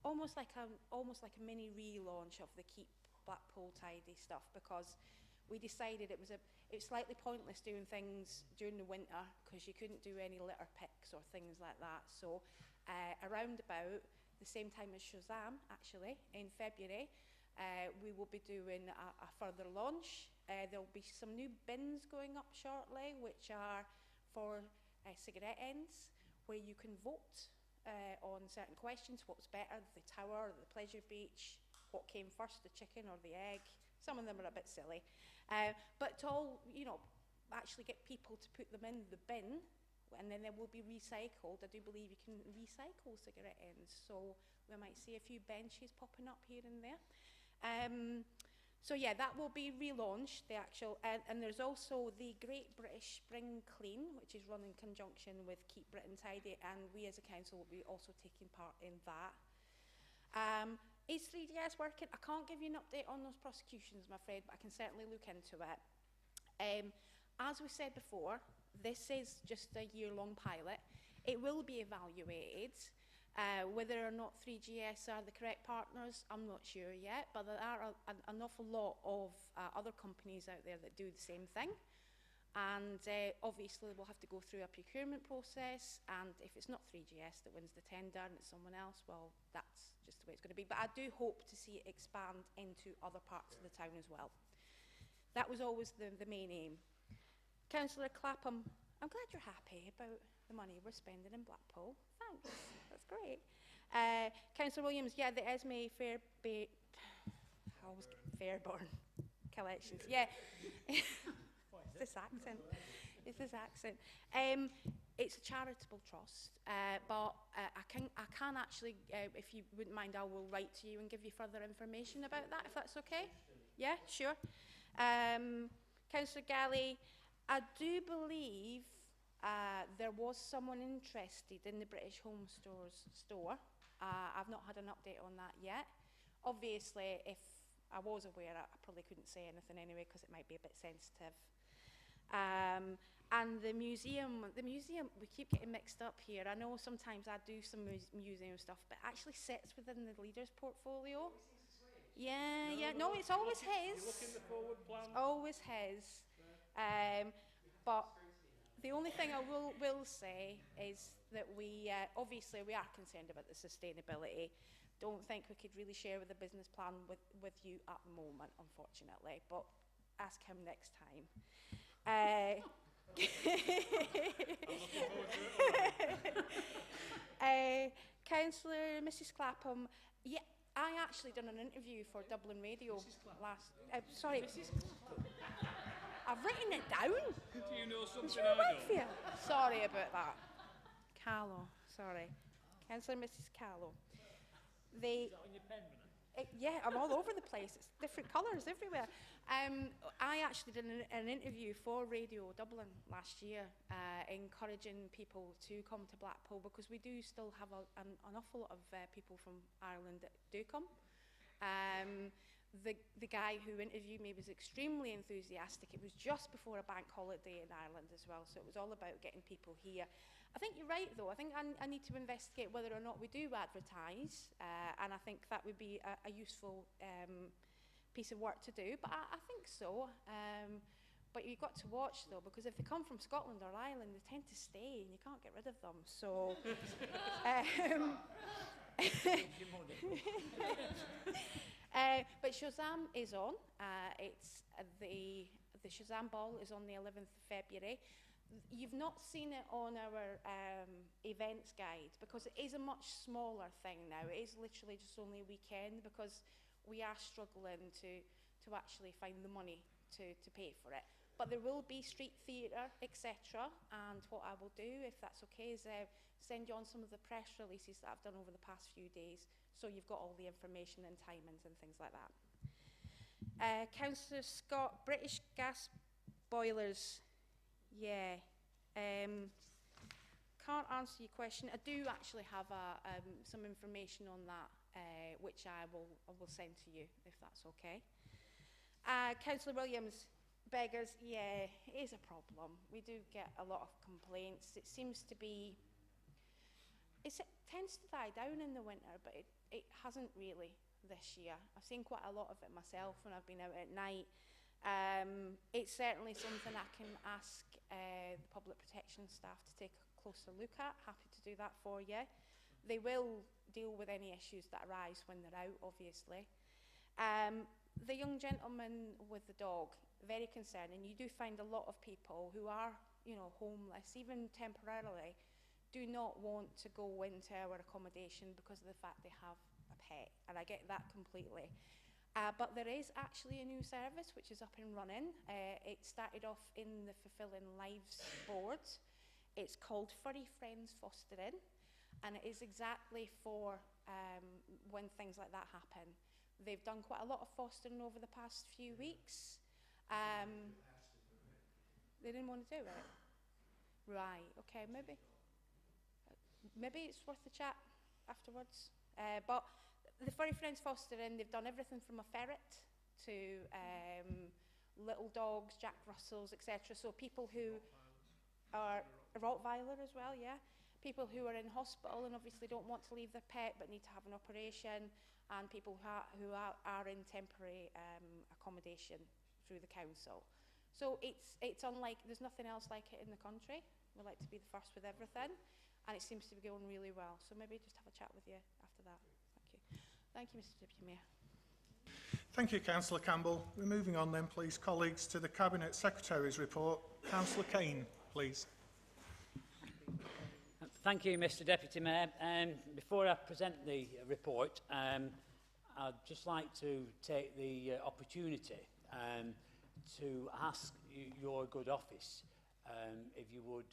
almost like a mini relaunch of the Keep Blackpool Tidy stuff, because we decided it was slightly pointless doing things during the winter because you couldn't do any litter picks or things like that. So around about the same time as Shazam, actually, in February, we will be doing a further launch. There'll be some new bins going up shortly, which are for cigarette ends, where you can vote on certain questions. What's better, the tower or the pleasure beach? What came first, the chicken or the egg? Some of them are a bit silly. But to all, actually get people to put them in the bin, and then they will be recycled. I do believe you can recycle cigarette ends, so we might see a few benches popping up here and there. So yeah, that will be relaunched, the actual, and there's also the Great British Spring Clean, which is run in conjunction with Keep Britain Tidy, and we as a council will be also taking part in that. Is 3GS working? I can't give you an update on those prosecutions, I'm afraid, but I can certainly look into it. As we said before, this is just a year-long pilot. It will be evaluated. Whether or not 3GS are the correct partners, I'm not sure yet, but there are an awful lot of other companies out there that do the same thing. And obviously we'll have to go through a procurement process, and if it's not 3GS that wins the tender and it's someone else, well, that's just the way it's going to be. But I do hope to see it expand into other parts of the town as well. That was always the main aim. Councillor Clapham, I'm glad you're happy about the money we're spending in Blackpool. Thanks, that's great. Councillor Williams, yeah, the Esme Fairborn collections, yeah. It's this accent. It's a charitable trust, but I can actually, if you wouldn't mind, I will write to you and give you further information about that, if that's okay. Yeah, sure. Councillor Galley, I do believe there was someone interested in the British Home store. I've not had an update on that yet. Obviously, if I was aware, I probably couldn't say anything anyway because it might be a bit sensitive. And the museum, we keep getting mixed up here. I know sometimes I do some museum stuff, but it actually sits within the leader's portfolio. Yeah, no, it's always his. You look in the forward plan. It's always his. But the only thing I will say is that we, obviously we are concerned about the sustainability. Don't think we could really share with the business plan with you at the moment, unfortunately, but ask him next time. I'm looking forward to it. Councillor Mrs Clapham, yeah, I actually done an interview for Dublin Radio last... sorry. I've written it down. Do you know something Is your I wife don't? here? Sorry about that. Callow, sorry. Councillor Mrs Callow. They... Is that on your pen, yeah, I'm all over the place. It's different colours everywhere. I actually did an interview for Radio Dublin last year, encouraging people to come to Blackpool, because we do still have an awful lot of people from Ireland that do come. The guy who interviewed me was extremely enthusiastic. It was just before a bank holiday in Ireland as well, so it was all about getting people here. I think you're right, though. I think I need to investigate whether or not we do advertise, and I think that would be a useful piece of work to do, but I think so. But you've got to watch, though, because if they come from Scotland or Ireland, they tend to stay, and you can't get rid of them. So, but Shazam is on. It's the Shazam Ball is on the 11th of February. You've not seen it on our events guide, because it is a much smaller thing now. It is literally just only a weekend, because we are struggling to actually find the money to pay for it. But there will be street theatre, etc. And what I will do, if that's okay, is send you on some of the press releases that I've done over the past few days, so you've got all the information and timings and things like that. Councillor Scott, British gas boilers. Yeah. Can't answer your question. I do actually have some information on that, which I will send to you, if that's okay. Councillor Williams, beggars, yeah, it is a problem. We do get a lot of complaints. It seems to be... It tends to die down in the winter, but it hasn't really this year. I've seen quite a lot of it myself when I've been out at night. It's certainly something I can ask the public protection staff to take a closer look at. Happy to do that for you. They will deal with any issues that arise when they're out, obviously. The young gentleman with the dog, very concerning. You do find a lot of people who are, homeless, even temporarily, do not want to go into our accommodation because of the fact they have a pet, and I get that completely. But there is actually a new service which is up and running. It started off in the Fulfilling Lives board. It's called Furry Friends Fostering, and it is exactly for when things like that happen. They've done quite a lot of fostering over the past few weeks. They didn't want to do it? Right, okay, maybe it's worth a chat afterwards. But the Furry Friends Fostering, they've done everything from a ferret to little dogs, Jack Russells, etc. So people who are... A Rottweiler as well, yeah. People who are in hospital and obviously don't want to leave their pet but need to have an operation, and people who are in temporary accommodation through the council. So it's unlike... There's nothing else like it in the country. We like to be the first with everything, and it seems to be going really well. So maybe just have a chat with you after that. Thank you. Thank you, Mr Deputy Mayor. Thank you, Councillor Campbell. We're moving on then, please, colleagues, to the Cabinet Secretary's report. Councillor Kane, please. Thank you, Mr Deputy Mayor. Before I present the report, I'd just like to take the opportunity to ask your good office if you would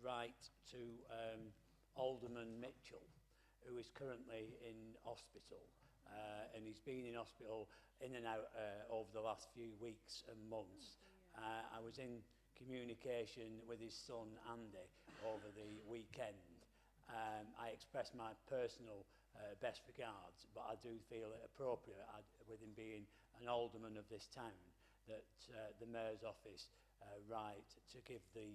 write to Alderman Mitchell, who is currently in hospital, and he's been in hospital in and out over the last few weeks and months. I was in communication with his son Andy over the weekend. I expressed my personal best regards, but I do feel it appropriate, with him being an alderman of this town, that the Mayor's office write to give the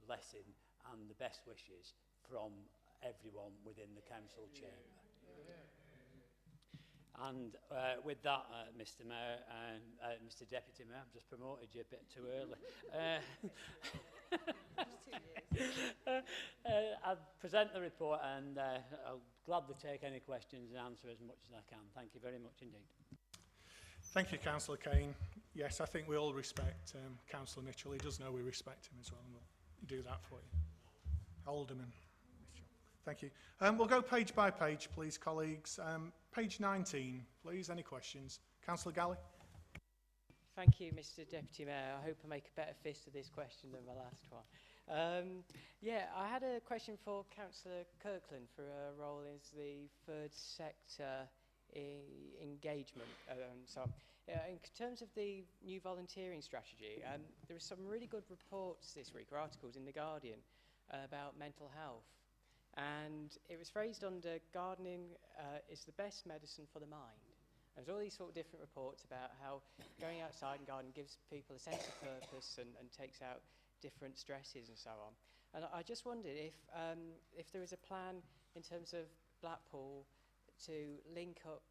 blessing and the best wishes from everyone within the council chamber. And with that, Mr Mayor, Mr Deputy Mayor, I've just promoted you a bit too early. I'll present the report and I'll gladly take any questions and answer as much as I can. Thank you very much indeed. Thank you, Councillor Kane. Yes, I think we all respect Councillor Mitchell. He does know we respect him as well, and we'll do that for you. Alderman Mitchell. Thank you. We'll go page by page, please, colleagues. Page 19, please. Any questions? Councillor Galley. Thank you, Mr Deputy Mayor. I hope I make a better fist of this question than my last one. Yeah, I had a question for Councillor Kirkland for her role as the third sector engagement and so on. In terms of the new volunteering strategy, there are some really good reports this week, or articles in The Guardian, about mental health. And it was phrased under gardening is the best medicine for the mind. There's all these sort of different reports about how going outside and gardening gives people a sense of purpose and takes out different stresses and so on. And I just wondered if there is a plan in terms of Blackpool to link up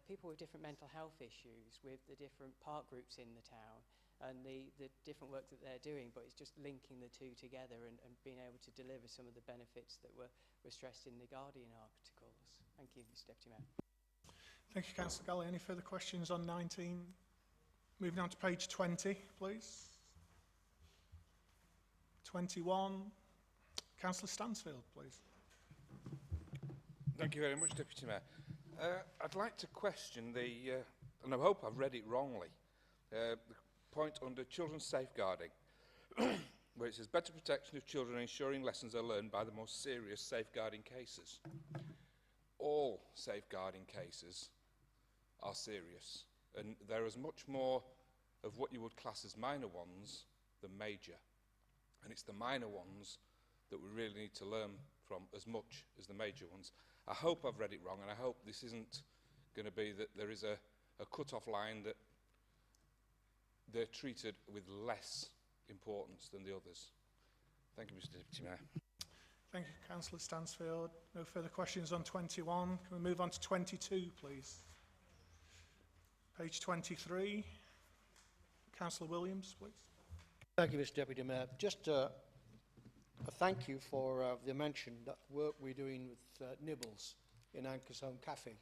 people with different mental health issues with the different park groups in the town and the different work that they're doing, but it's just linking the two together and being able to deliver some of the benefits that were stressed in the Guardian articles. Thank you, Mr Deputy Mayor. Thank you, Councillor Galley. Any further questions on 19? Moving on to page 20, please. 21. Councillor Stansfield, please. Thank you very much, Deputy Mayor. I'd like to question the, and I hope I've read it wrongly, the point under children's safeguarding, where it says better protection of children ensuring lessons are learned by the most serious safeguarding cases. All safeguarding cases are serious, and there is much more of what you would class as minor ones than major. And it's the minor ones that we really need to learn from as much as the major ones. I hope I've read it wrong, and I hope this isn't going to be that there is a cut-off line that they're treated with less importance than the others. Thank you, Mr Deputy Mayor. Thank you, Councillor Stansfield. No further questions on 21. Can we move on to 22, please? Page 23. Councillor Williams, please. Thank you, Mr Deputy Mayor. Just a thank you for the mention that work we're doing with Nibbles in Anchor's Home Cafe.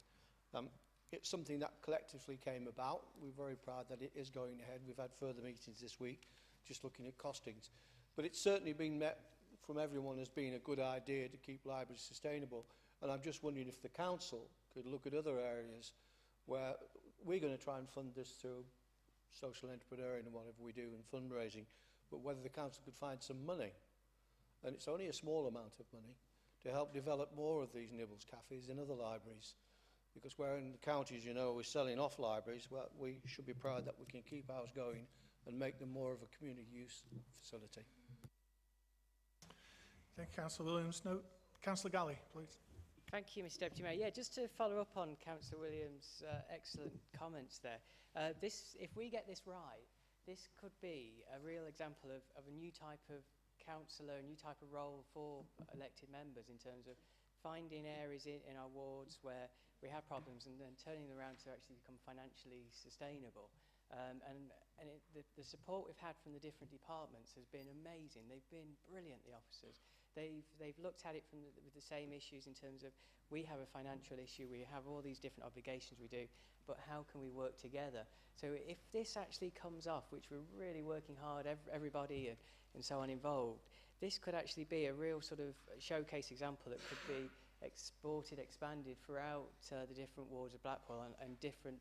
It's something that collectively came about. We're very proud that it is going ahead. We've had further meetings this week, just looking at costings. But it's certainly been met from everyone as being a good idea to keep libraries sustainable. And I'm just wondering if the council could look at other areas where we're going to try and fund this through social entrepreneurial and whatever we do in fundraising, but whether the council could find some money, and it's only a small amount of money, to help develop more of these Nibbles cafes in other libraries. Because where in the counties, you know, we're selling off libraries, well, we should be proud that we can keep ours going and make them more of a community use facility. Thank you, Councillor Williams. No, Councillor Galley, please. Thank you, Mr Deputy Mayor. Yeah, just to follow up on Councillor Williams' excellent comments there. If we get this right, this could be a real example of a new type of councillor, a new type of role for elected members in terms of finding areas in our wards where we have problems and then turning them around to actually become financially sustainable. The support we've had from the different departments has been amazing. They've been brilliant, the officers. They've looked at it with the same issues in terms of we have a financial issue, we have all these different obligations we do, but how can we work together? So if this actually comes off, which we're really working hard, everybody and so on involved, this could actually be a real sort of showcase example that could be exported, expanded throughout the different wards of Blackpool and different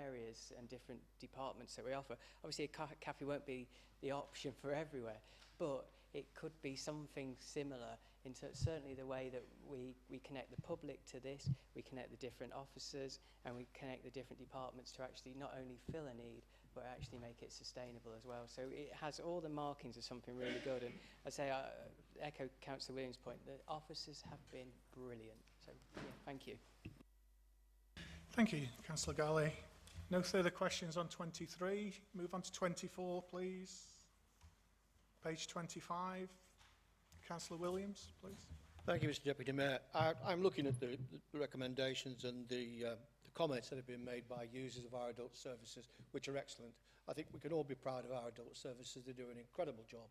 areas and different departments that we offer. Obviously, a cafe won't be the option for everywhere, but it could be something similar in certainly the way that we connect the public to this, we connect the different officers, and we connect the different departments to actually not only fill a need, but actually make it sustainable as well. So it has all the markings of something really good. And I say, echo Councillor Williams' point, the officers have been brilliant. So, yeah, thank you. Thank you, Councillor Galley. No further questions on 23. Move on to 24, please. Page 25. Councillor Williams, please. Thank you, Mr Deputy Mayor. I'm looking at the recommendations and the the comments that have been made by users of our adult services, which are excellent. I think we can all be proud of our adult services. They do an incredible job.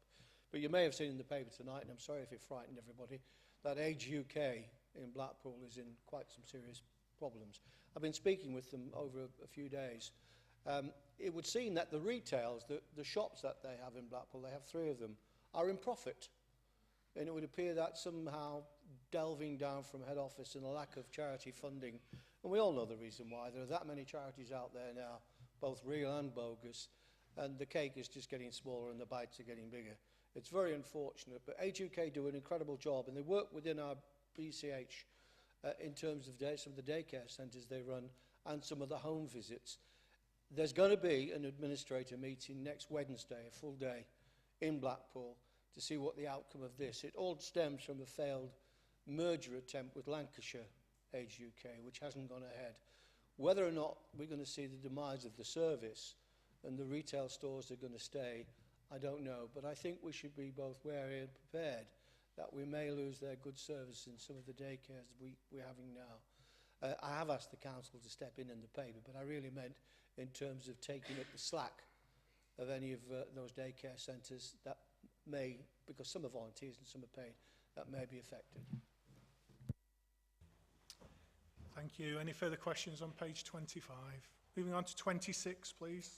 But you may have seen in the paper tonight, and I'm sorry if it frightened everybody, that Age UK in Blackpool is in quite some serious problems. I've been speaking with them over a few days. It would seem that the retails, the shops that they have in Blackpool, they have 3 of them, are in profit. And it would appear that somehow delving down from head office and a lack of charity funding, and we all know the reason why, there are that many charities out there now, both real and bogus, and the cake is just getting smaller and the bites are getting bigger. It's very unfortunate, but Age UK do an incredible job, and they work within our BCH in terms of some of the daycare centres they run and some of the home visits. There's going to be an administrator meeting next Wednesday, a full day, in Blackpool, to see what the outcome of this. It all stems from a failed merger attempt with Lancashire Age UK, which hasn't gone ahead. Whether or not we're going to see the demise of the service and the retail stores are going to stay, I don't know. But I think we should be both wary and prepared that we may lose their good service in some of the daycares we're having now. I have asked the council to step in the paper, but I really meant in terms of taking up the slack of any of those daycare centres that may, because some are volunteers and some are paid, that may be affected. Thank you. Any further questions on page 25? Moving on to 26, please.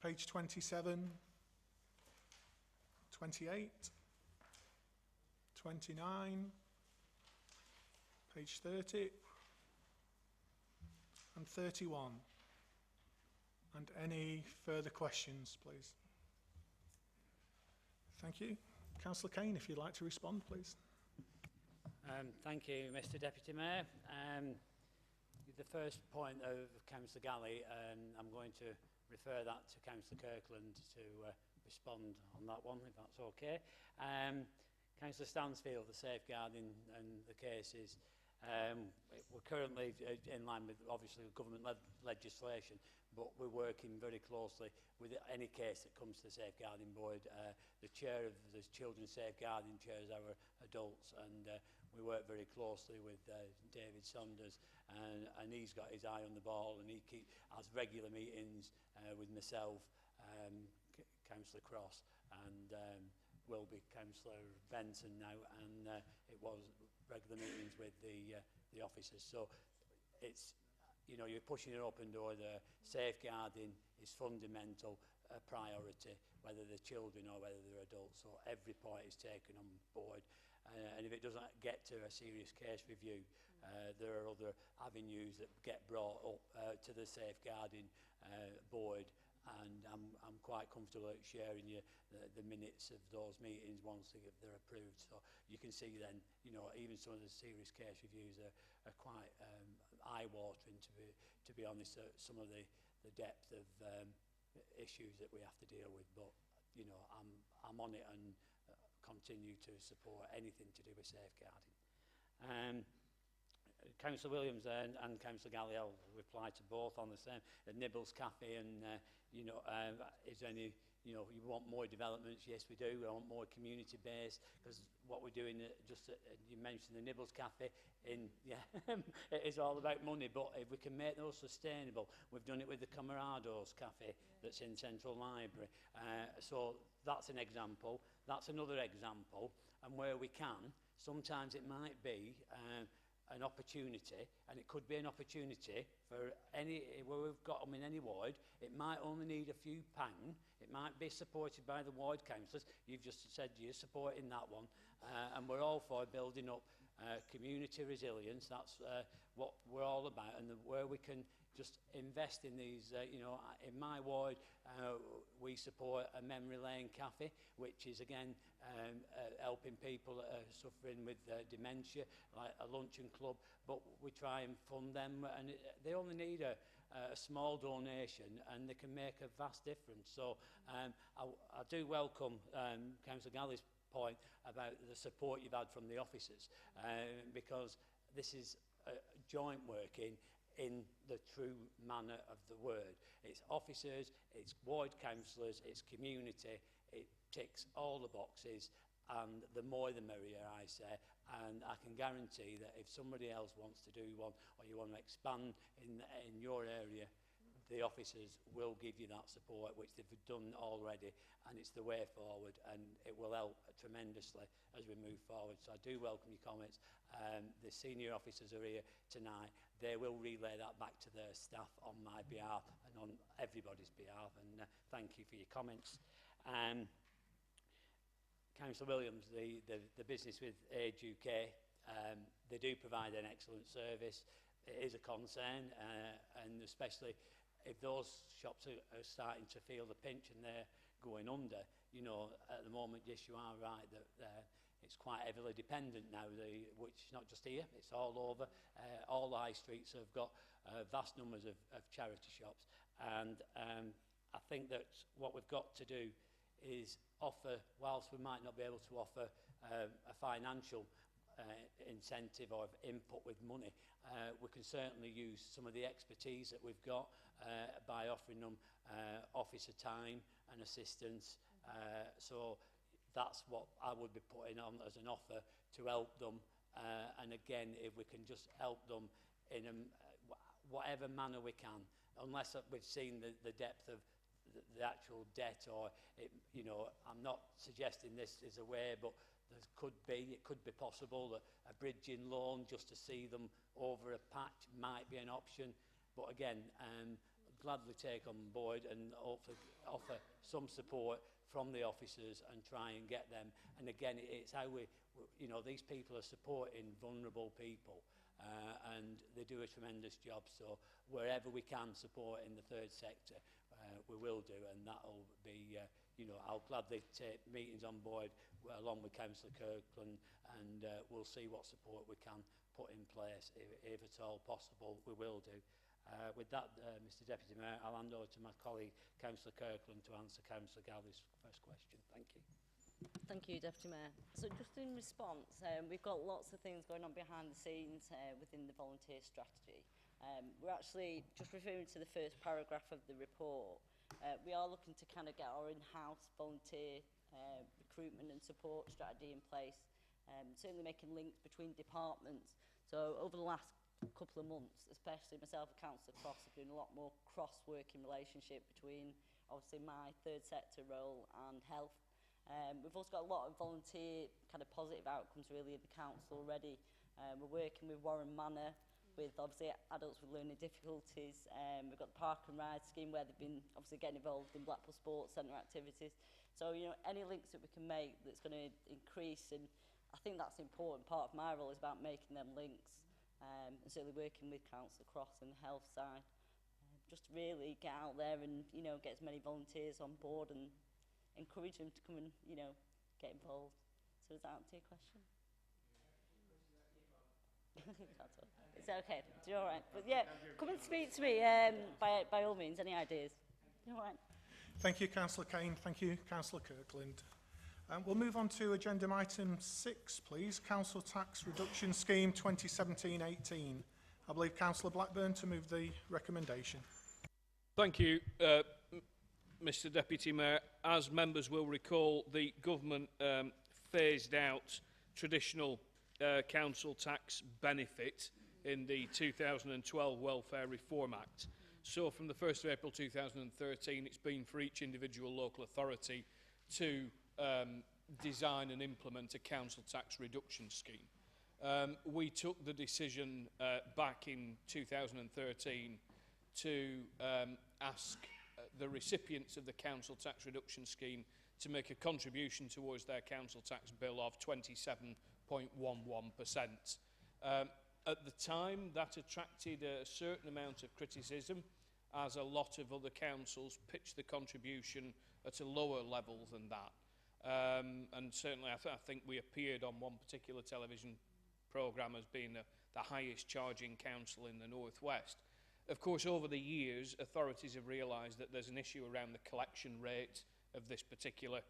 Page 27, 28, 29, page 30, and 31. And any further questions, please? Thank you. Councillor Kane, if you'd like to respond, please. Thank you, Mr Deputy Mayor. The first point of Councillor Galley, I'm going to refer that to Councillor Kirkland to respond on that one, if that's okay. Councillor Stansfield, the safeguarding and the cases, we're currently in line with, obviously, government legislation, but we're working very closely with any case that comes to the Safeguarding Board. The chair of the Children's Safeguarding chairs our adults, and we work very closely with David Saunders, and he's got his eye on the ball, and he has regular meetings with myself, Councillor Cross, and will be Councillor Benson now, and it was regular meetings with the officers. So it's, you know, you're pushing an open door there. Safeguarding is fundamental priority, whether they're children or whether they're adults. So every point is taken on board. And if it doesn't get to a serious case review, there are other avenues that get brought up to the Safeguarding Board. And I'm quite comfortable at sharing the minutes of those meetings once they're approved. So you can see then, you know, even some of the serious case reviews are quite eye-watering, to be honest, some of the depth of issues that we have to deal with. But, you know, I'm on it and continue to support anything to do with safeguarding. Councillor Williams and Councillor Galley, I'll reply to both on the same. The Nibbles Cafe, and you know, is there any, you know, you want more developments? Yes, we do. We want more community base, because what we're doing, you mentioned the Nibbles Cafe, yeah, it is all about money, but if we can make those sustainable, we've done it with the Camarados Cafe that's in Central Library. So that's an example. That's another example, and where we can, sometimes it might be an opportunity, and it could be an opportunity for any, where we've got them in any ward. It might only need a few pounds. It might be supported by the ward councillors. You've just said you're supporting that one, and we're all for building up community resilience. That's what we're all about, and where we can just invest in these, you know, in my ward, we support a memory lane cafe, which is again helping people that are suffering with dementia, like a luncheon club, but we try and fund them, and they only need a small donation, and they can make a vast difference. So I do welcome Councillor Galley's point about the support you've had from the officers, because this is joint working in the true manner of the word. It's officers, it's ward councillors, it's community, it ticks all the boxes, and the more the merrier, I say. And I can guarantee that if somebody else wants to do one, or you want to expand in your area, the officers will give you that support, which they've done already, and it's the way forward, and it will help tremendously as we move forward. So I do welcome your comments. The senior officers are here tonight. They will relay that back to their staff on my behalf and on everybody's behalf, and thank you for your comments. Councillor Williams, the business with Age UK, they do provide an excellent service. It is a concern, and especially if those shops are starting to feel the pinch and they're going under, you know, at the moment, yes, you are right, that it's quite heavily dependent now, which is not just here, it's all over. All the high streets have got vast numbers of charity shops, and I think that what we've got to do is offer, whilst we might not be able to offer a financial incentive or input with money, we can certainly use some of the expertise that we've got by offering them officer time and assistance. So that's what I would be putting on as an offer to help them. And again, if we can just help them in whatever manner we can, unless we've seen the depth of the actual debt, or you know, I'm not suggesting this is a way, but it could be possible that a bridging loan just to see them over a patch might be an option. But again, gladly take on board and offer some support from the officers and try and get them. And again, it's how you know, these people are supporting vulnerable people, and they do a tremendous job. So wherever we can support in the third sector, we will do, and that'll be, you know, I'll gladly take meetings on board along with Councillor Kirkland, and we'll see what support we can put in place. If at all possible, we will do. With that, Mr Deputy Mayor, I'll hand over to my colleague, Councillor Kirkland, to answer Councillor Galley's first question. Thank you. Thank you, Deputy Mayor. So just in response, we've got lots of things going on behind the scenes within the volunteer strategy. We're actually just referring to the first paragraph of the report. We are looking to kind of get our in-house volunteer recruitment and support strategy in place, certainly making links between departments. So over the last couple of months, especially myself and Councillor Cross are doing a lot more cross-working relationship between obviously my third sector role and health. We've also got a lot of volunteer kind of positive outcomes really in the council already. We're working with Warren Manor, with obviously adults with learning difficulties. We've got the Park and Ride scheme where they've been obviously getting involved in Blackpool Sports Centre activities. So, you know, any links that we can make that's going to increase, and I think that's an important part of my role, is about making them links, and certainly working with Councillor Cross and the health side, just to really get out there and, you know, get as many volunteers on board and encourage them to come and, you know, get involved. So does that answer your question? It's okay. You're all right. But yeah, come and speak to me by all means. Any ideas? You're all right. Thank you, Councillor Kane. Thank you, Councillor Kirkland. We'll move on to agenda item 6, please. Council Tax Reduction Scheme 2017-18. I believe Councillor Blackburn to move the recommendation. Thank you, Mr Deputy Mayor. As members will recall, the government phased out traditional council tax benefit in the 2012 Welfare Reform Act. So from the 1st of April 2013, it's been for each individual local authority to design and implement a council tax reduction scheme. We took the decision back in 2013 to ask the recipients of the council tax reduction scheme to make a contribution towards their council tax bill of 27.11%. At the time, that attracted a certain amount of criticism, as a lot of other councils pitched the contribution at a lower level than that. And certainly I think we appeared on one particular television programme as being the highest charging council in the North West. Of course, over the years, authorities have realised that there's an issue around the collection rate of this particular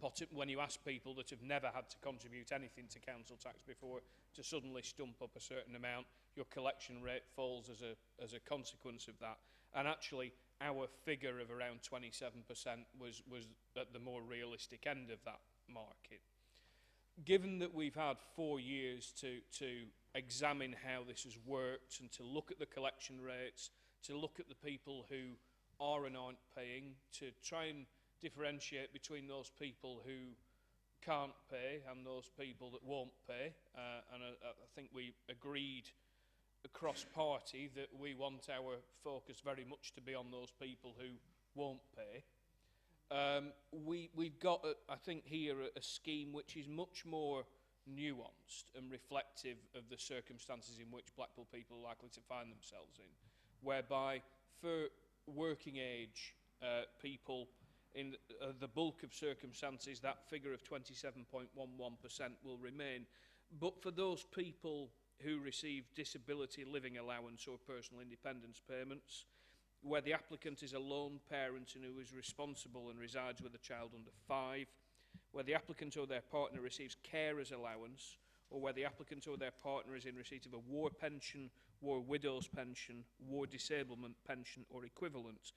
pot. When you ask people that have never had to contribute anything to council tax before to suddenly stump up a certain amount, your collection rate falls as a consequence of that. And actually, our figure of around 27% was at the more realistic end of that market. given that we've had 4 years to examine how this has worked and to look at the collection rates, to look at the people who are and aren't paying, to try and differentiate between those people who can't pay and those people that won't pay, and I think we agreed across party that we want our focus very much to be on those people who won't pay. We've got, I think, here a scheme which is much more nuanced and reflective of the circumstances in which Blackpool people are likely to find themselves in, whereby for working age people, in the bulk of circumstances, that figure of 27.11% will remain. But for those people who receive disability living allowance or personal independence payments, where the applicant is a lone parent and who is responsible and resides with a child under 5, where the applicant or their partner receives carer's allowance, or where the applicant or their partner is in receipt of a war pension, war widow's pension, war disablement pension or equivalent,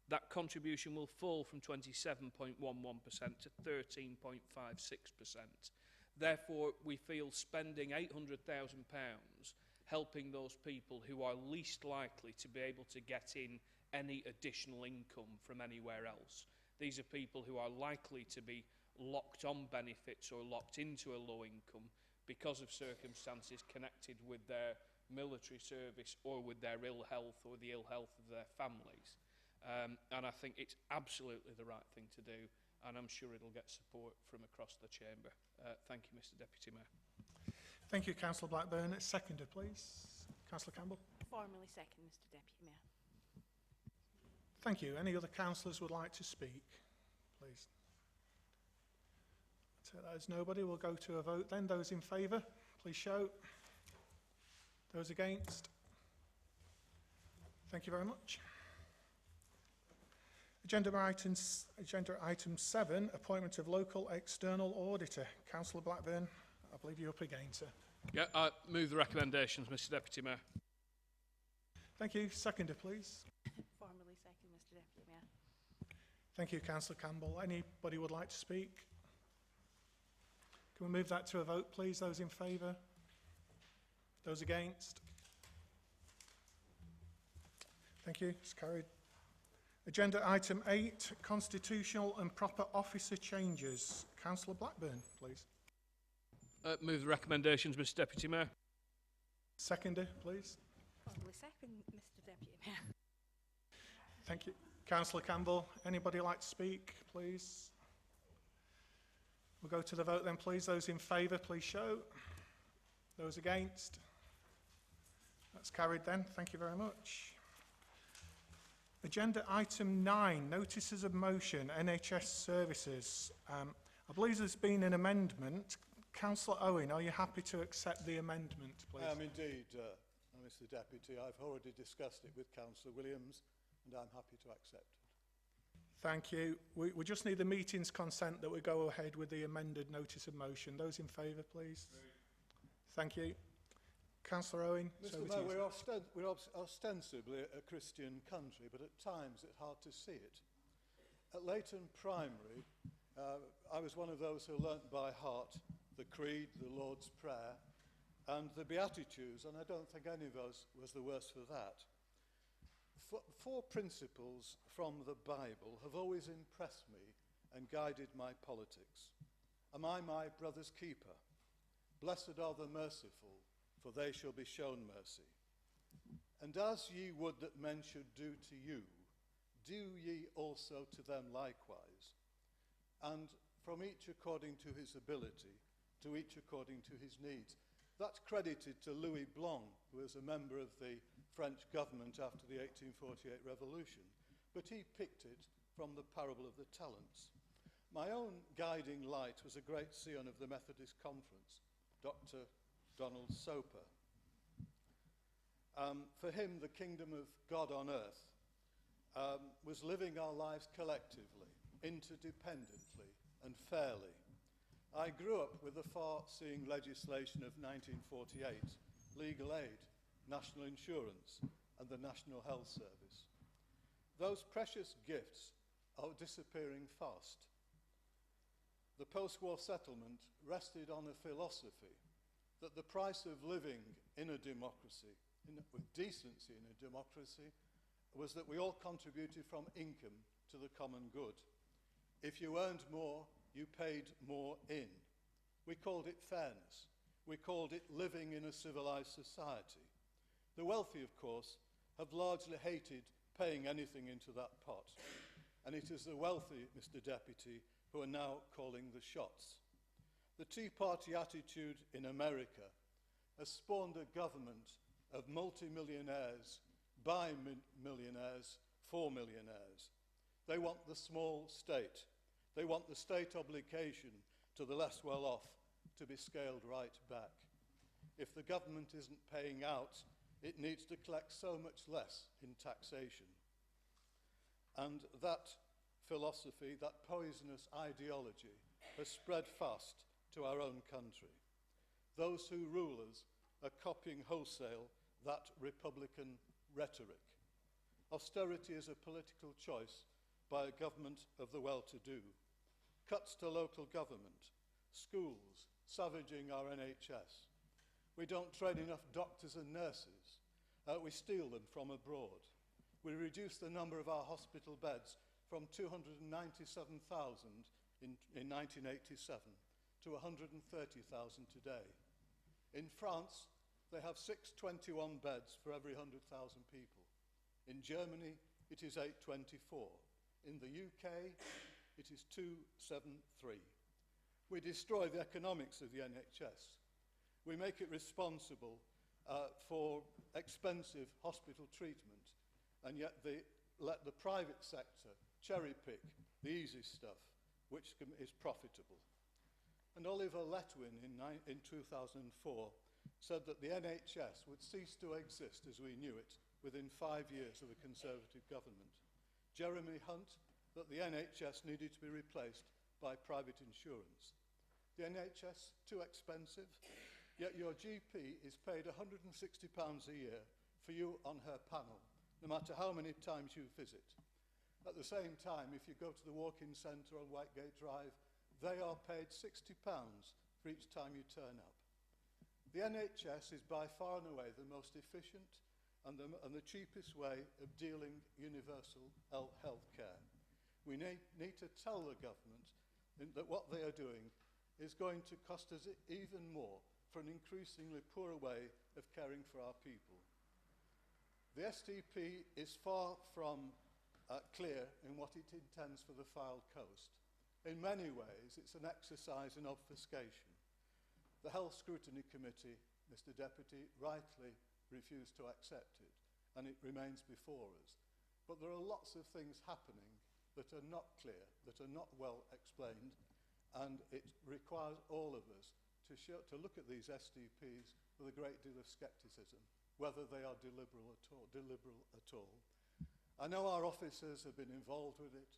that contribution will fall from 27.11% to 13.56%. Therefore, we feel spending £800,000 helping those people who are least likely to be able to get in any additional income from anywhere else. These are people who are likely to be locked on benefits or locked into a low income because of circumstances connected with their military service or with their ill health or the ill health of their families. And I think it's absolutely the right thing to do, and I'm sure it'll get support from across the chamber. Thank you, Mr Deputy Mayor. Thank you, Councillor Blackburn. Seconder, please. Councillor Campbell. Formally second, Mr Deputy Mayor. Thank you. Any other councillors would like to speak, please? So there's nobody. We'll go to a vote then. Those in favour, please show. Those against? Thank you very much. Agenda item 7, appointment of local external auditor. Councillor Blackburn, I believe you're up again, sir. Yeah, I move the recommendations, Mr Deputy Mayor. Thank you. Seconder, please. Formally second, Mr Deputy Mayor. Thank you, Councillor Campbell. Anybody would like to speak? Can we move that to a vote, please? Those in favour? Those against? Thank you. It's carried. Agenda item 8, constitutional and proper officer changes. Councillor Blackburn, please. Move the recommendations, Mr Deputy Mayor. Seconder, please. Formally second, Mr Deputy Mayor. Thank you. Councillor Campbell, anybody like to speak, please? We'll go to the vote then, please. Those in favour, please show. Those against? That's carried then. Thank you very much. Agenda item 9, notices of motion, NHS services. I believe there's been an amendment. Councillor Owen, are you happy to accept the amendment, please? I am indeed, Mr Deputy. I've already discussed it with Councillor Williams and I'm happy to accept it. Thank you. We just need the meeting's consent that we go ahead with the amended notice of motion. Those in favour, please. Thank you. Councillor Owen. Mr Mayor, we're ostensibly a Christian country, but at times it's hard to see it. At Leighton Primary, I was one of those who learnt by heart the Creed, the Lord's Prayer, and the Beatitudes, and I don't think any of us was the worse for that. Four principles from the Bible have always impressed me and guided my politics. Am I my brother's keeper? Blessed are the merciful, for they shall be shown mercy. And as ye would that men should do to you, do ye also to them likewise. And from each according to his ability, to each according to his needs. That's credited to Louis Blanc, who was a member of the French government after the 1848 revolution, but he picked it from the parable of the talents. My own guiding light was a great scion of the Methodist Conference, Dr. Donald Soper. For him, the kingdom of God on earth was living our lives collectively, interdependently and fairly. I grew up with the far-seeing legislation of 1948, legal aid, national insurance and the National Health Service. Those precious gifts are disappearing fast. The post-war settlement rested on a philosophy that the price of living in a democracy, with decency in a democracy, was that we all contributed from income to the common good. If you earned more, you paid more in. We called it fairness. We called it living in a civilized society. The wealthy, of course, have largely hated paying anything into that pot. And it is the wealthy, Mr. Deputy, who are now calling the shots. The Tea Party attitude in America has spawned a government of multi-millionaires, by millionaires, for millionaires. They want the small state. They want the state obligation to the less well-off to be scaled right back. If the government isn't paying out, it needs to collect so much less in taxation. And that philosophy, that poisonous ideology, has spread fast to our own country. Those who rule us are copying wholesale that Republican rhetoric. Austerity is a political choice by a government of the well-to-do. Cuts to local government, schools, savaging our NHS. We don't train enough doctors and nurses. We steal them from abroad. We reduce the number of our hospital beds from 297,000 in 1987 to 130,000 today. In France, they have 621 beds for every 100,000 people. In Germany, it is 824. In the UK, it is 273. We destroy the economics of the NHS. We make it responsible for expensive hospital treatment, and yet they let the private sector cherry-pick the easy stuff, which is profitable. And Oliver Letwin in 2004 said that the NHS would cease to exist as we knew it within 5 years of a Conservative government. Jeremy Hunt, that the NHS needed to be replaced by private insurance. The NHS, too expensive, yet your GP is paid £160 a year for you on her panel, no matter how many times you visit. At the same time, if you go to the walk-in centre on Whitegate Drive, they are paid £60 for each time you turn up. The NHS is by far and away the most efficient and the cheapest way of dealing universal health care. We need to tell the government that what they are doing is going to cost us even more for an increasingly poorer way of caring for our people. The STP is far from clear in what it intends for the Fylde Coast. In many ways, it's an exercise in obfuscation. The Health Scrutiny Committee, Mr. Deputy, rightly refused to accept it, and it remains before us. But there are lots of things happening that are not clear, that are not well explained, and it requires all of us to look at these STPs with a great deal of scepticism, whether they are deliberate at all. I know our officers have been involved with it.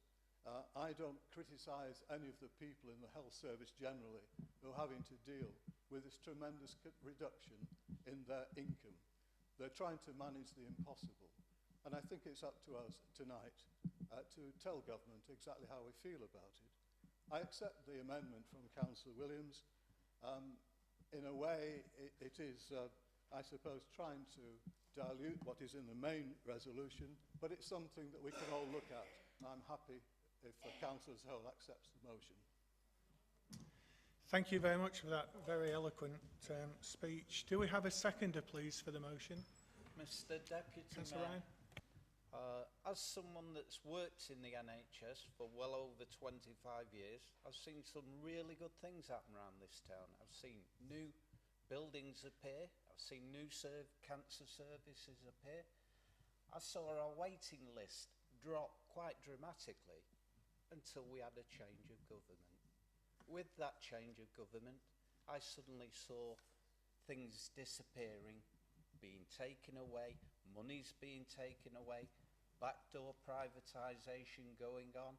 I don't criticise any of the people in the health service generally who are having to deal with this tremendous reduction in their income. They're trying to manage the impossible. And I think it's up to us tonight to tell government exactly how we feel about it. I accept the amendment from Councillor Williams. In a way, it is, I suppose, trying to dilute what is in the main resolution, but it's something that we can all look at. I'm happy if the Council as a whole accepts the motion. Thank you very much for that very eloquent speech. Do we have a seconder, please, for the motion? Mr. Deputy Councillor Mayor, Ryan. as someone that's worked in the NHS for well over 25 years, I've seen some really good things happen around this town. I've seen new buildings appear. I've seen new cancer services appear. I saw our waiting list drop quite dramatically until we had a change of government. With that change of government, I suddenly saw things disappearing, being taken away, monies being taken away, backdoor privatisation going on.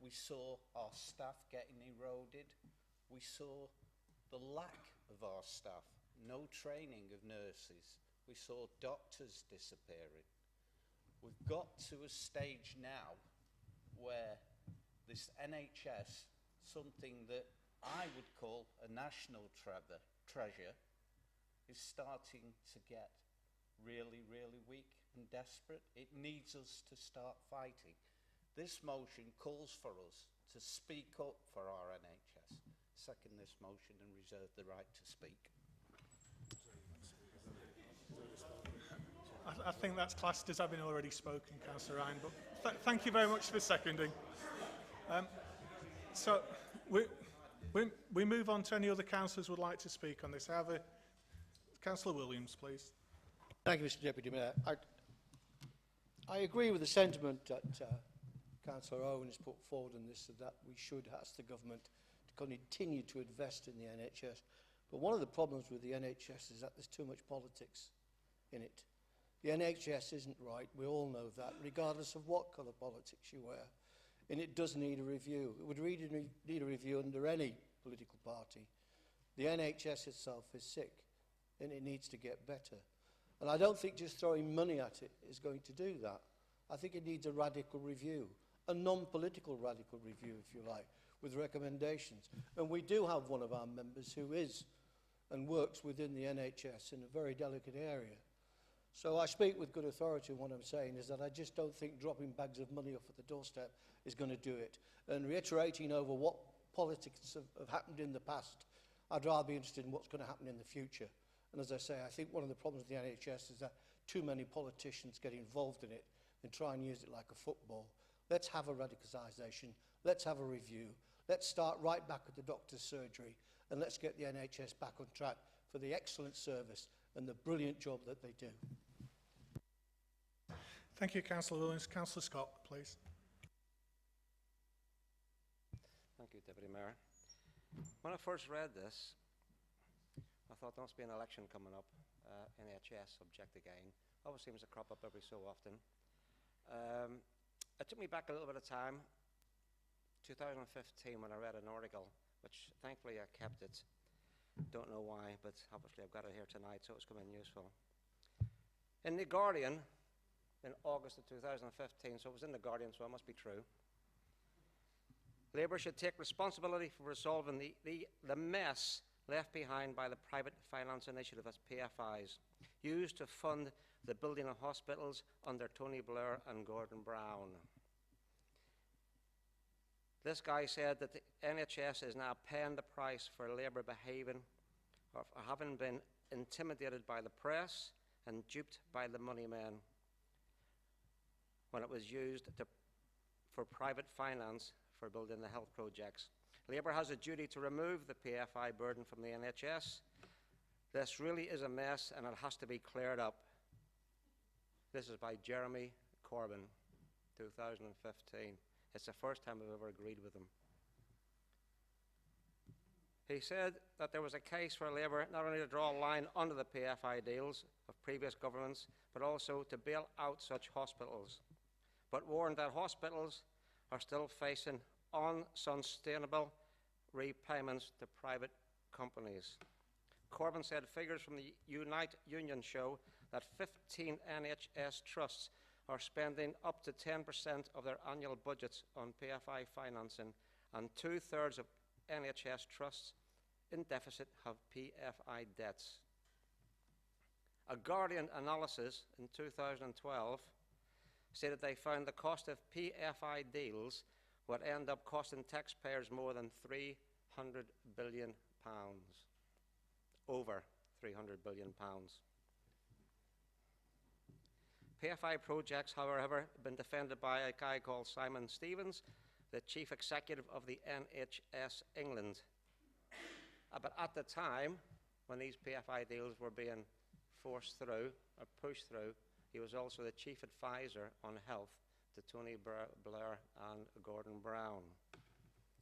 We saw our staff getting eroded. We saw the lack of our staff, no training of nurses. We saw doctors disappearing. We've got to a stage now where this NHS something that I would call a national treasure is starting to get really, really weak and desperate. It needs us to start fighting. This motion calls for us to speak up for our NHS. Second this motion and reserve the right to speak. I think that's classed as having already spoken, Councillor Ryan, but thank you very much for seconding. So we move on to any other councillors who would like to speak on this. I have Councillor Williams, please. Thank you, Mr Deputy Mayor. I agree with the sentiment that Councillor Owen has put forward on this, that we should ask the government to continue to invest in the NHS. But one of the problems with the NHS is that there's too much politics in it. The NHS isn't right, we all know that, regardless of what colour politics you wear. And it does need a review. It would really need a review under any political party. The NHS itself is sick, and it needs to get better. And I don't think just throwing money at it is going to do that. I think it needs a radical review, a non-political radical review, if you like, with recommendations. And we do have one of our members who is and works within the NHS in a very delicate area. So I speak with good authority, and what I'm saying is that I just don't think dropping bags of money off at the doorstep is going to do it. And reiterating over what politics have happened in the past, I'd rather be interested in what's going to happen in the future. And as I say, I think one of the problems with the NHS is that too many politicians get involved in it and try and use it like a football. Let's have a radicalisation. Let's have a review. Let's start right back at the doctor's surgery, and let's get the NHS back on track for the excellent service and the brilliant job that they do. Thank you, Councillor Williams. Councillor Scott, please. Thank you, Deputy Mayor. When I first read this, I thought there must be an election coming up, NHS subject again. Always seems to crop up every so often. It took me back a little bit of time, 2015, when I read an article, which thankfully I kept it. Don't know why, but obviously I've got it here tonight, so it's come in useful. In The Guardian, in August of 2015, so it was in The Guardian, so it must be true. Labour should take responsibility for resolving the mess left behind by the private finance initiative as PFIs, used to fund the building of hospitals under Tony Blair and Gordon Brown. This guy said that the NHS is now paying the price for Labour behaving or for having been intimidated by the press and duped by the money men when it was used for private finance for building the health projects. Labour has a duty to remove the PFI burden from the NHS. This really is a mess and it has to be cleared up. This is by Jeremy Corbyn, 2015. It's the first time I've ever agreed with him. He said that there was a case for Labour not only to draw a line under the PFI deals of previous governments, but also to bail out such hospitals, but warned that hospitals are still facing unsustainable repayments to private companies. Corbyn said figures from the Unite Union show that 15 NHS trusts are spending up to 10% of their annual budgets on PFI financing, and 2/3 of NHS trusts in deficit have PFI debts. A Guardian analysis in 2012 stated they found the cost of PFI deals would end up costing taxpayers more than £300 billion. Over £300 billion. PFI projects, however, have been defended by a guy called Simon Stevens, the chief executive of the NHS England. But at the time, when these PFI deals were being forced through, or pushed through, he was also the chief advisor on health to Tony Blair and Gordon Brown.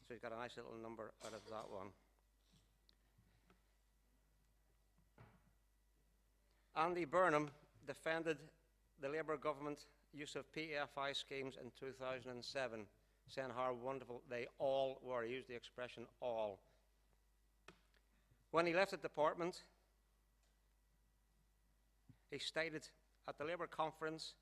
So he's got a nice little number out of that one. Andy Burnham defended the Labour government use of PFI schemes in 2007, saying how wonderful they all were. He used the expression all. When he left the department, he stated at the Labour conference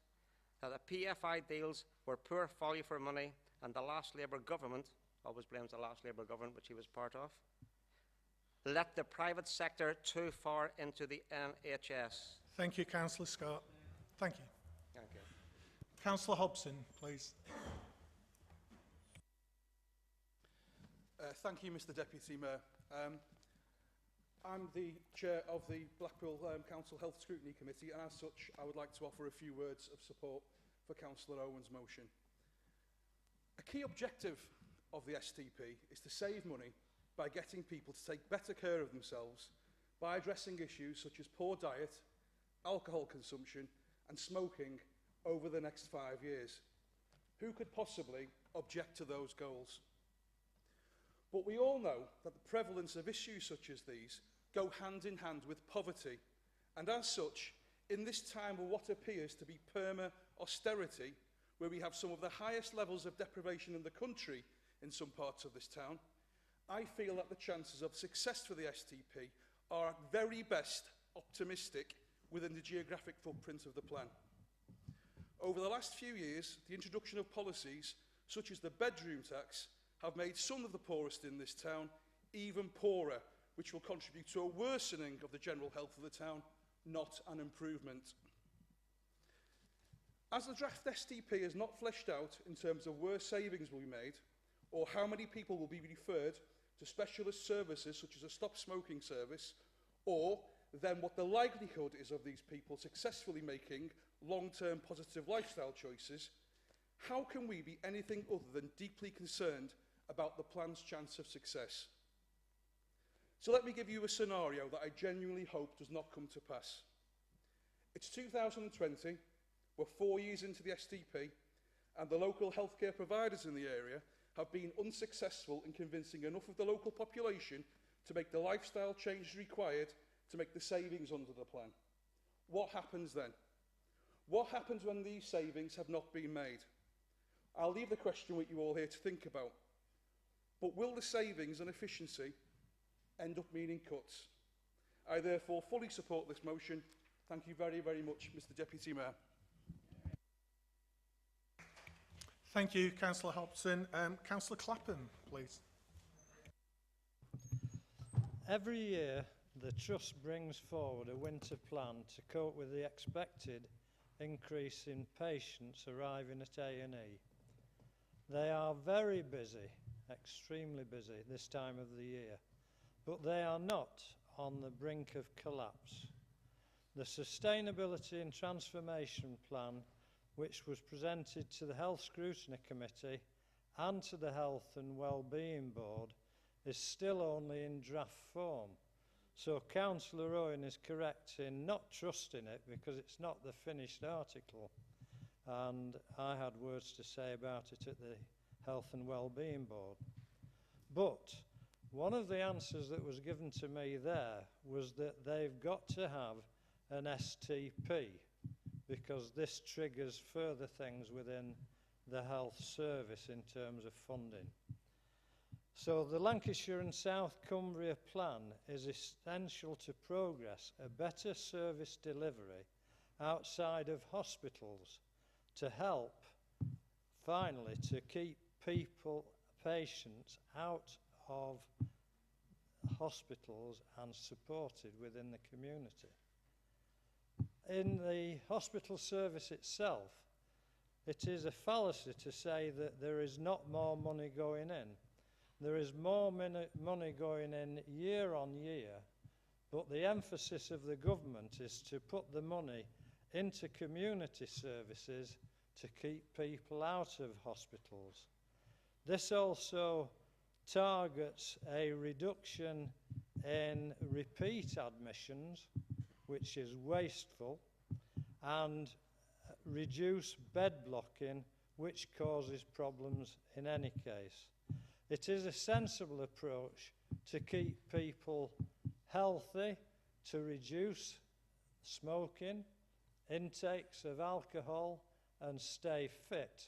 that the PFI deals were poor value for money and the last Labour government, always blames the last Labour government, which he was part of, let the private sector too far into the NHS. Thank you, Councillor Scott. Thank you. Thank you. Councillor Hobson, please. Thank you, Mr Deputy Mayor. I'm the chair of the Blackpool Council Health Scrutiny Committee, and as such, I would like to offer a few words of support for Councillor Owen's motion. A key objective of the STP is to save money by getting people to take better care of themselves by addressing issues such as poor diet, alcohol consumption and smoking over the next 5 years. Who could possibly object to those goals? But we all know that the prevalence of issues such as these go hand in hand with poverty, and as such, in this time of what appears to be perma-austerity, where we have some of the highest levels of deprivation in the country in some parts of this town, I feel that the chances of success for the STP are at very best optimistic within the geographic footprint of the plan. Over the last few years, the introduction of policies such as the bedroom tax have made some of the poorest in this town even poorer, which will contribute to a worsening of the general health of the town, not an improvement. As the draft STP is not fleshed out in terms of where savings will be made, or how many people will be referred to specialist services such as a stop smoking service, or then what the likelihood is of these people successfully making long-term positive lifestyle choices, how can we be anything other than deeply concerned about the plan's chance of success? So let me give you a scenario that I genuinely hope does not come to pass. It's 2020, we're 4 years into the STP, and the local healthcare providers in the area have been unsuccessful in convincing enough of the local population to make the lifestyle changes required to make the savings under the plan. What happens then? What happens when these savings have not been made? I'll leave the question with you all here to think about. But will the savings and efficiency end up meaning cuts? I therefore fully support this motion. Thank you very, very much, Mr Deputy Mayor. Thank you, Councillor Hobson. Councillor Clapham, please. Every year, the Trust brings forward a winter plan to cope with the expected increase in patients arriving at A&E. They are very busy, extremely busy this time of the year, but they are not on the brink of collapse. The Sustainability and Transformation Plan, which was presented to the Health Scrutiny Committee and to the Health and Wellbeing Board, is still only in draft form. So Councillor Owen is correct in not trusting it because it's not the finished article. And I had words to say about it at the Health and Wellbeing Board. But one of the answers that was given to me there was that they've got to have an STP because this triggers further things within the health service in terms of funding. So the Lancashire and South Cumbria plan is essential to progress a better service delivery outside of hospitals to help, finally, to keep patients out of hospitals and supported within the community. In the hospital service itself, it is a fallacy to say that there is not more money going in. There is more money going in year on year, but the emphasis of the government is to put the money into community services to keep people out of hospitals. This also targets a reduction in repeat admissions, which is wasteful, and reduce bed blocking, which causes problems in any case. It is a sensible approach to keep people healthy, to reduce smoking, intakes of alcohol, and stay fit.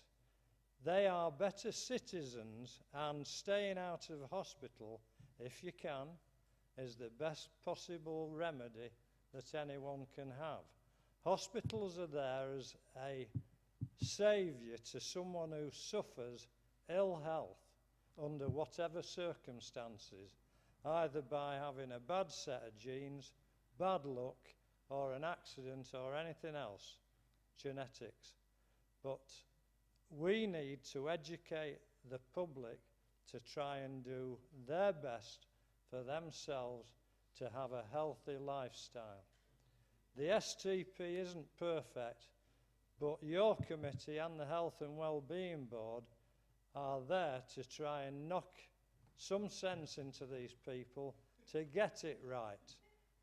They are better citizens, and staying out of hospital, if you can, is the best possible remedy that anyone can have. Hospitals are there as a saviour to someone who suffers ill health under whatever circumstances, either by having a bad set of genes, bad luck, or an accident or anything else, genetics. But we need to educate the public to try and do their best for themselves to have a healthy lifestyle. The STP isn't perfect, but your committee and the Health and Wellbeing Board are there to try and knock some sense into these people to get it right.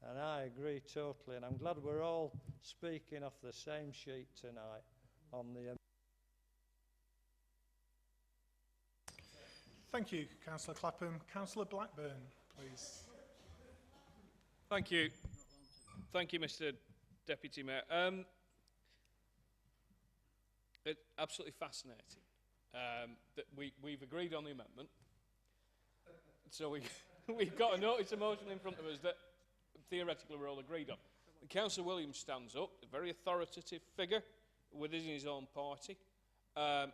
And I agree totally, and I'm glad we're all speaking off the same sheet tonight on the... Thank you, Councillor Clapham. Councillor Blackburn, please. Thank you. Thank you, Mr. Deputy Mayor. It's absolutely fascinating that we've agreed on the amendment. So we've got a notice of motion in front of us that theoretically we're all agreed on. Councillor Williams stands up, a very authoritative figure within his own party,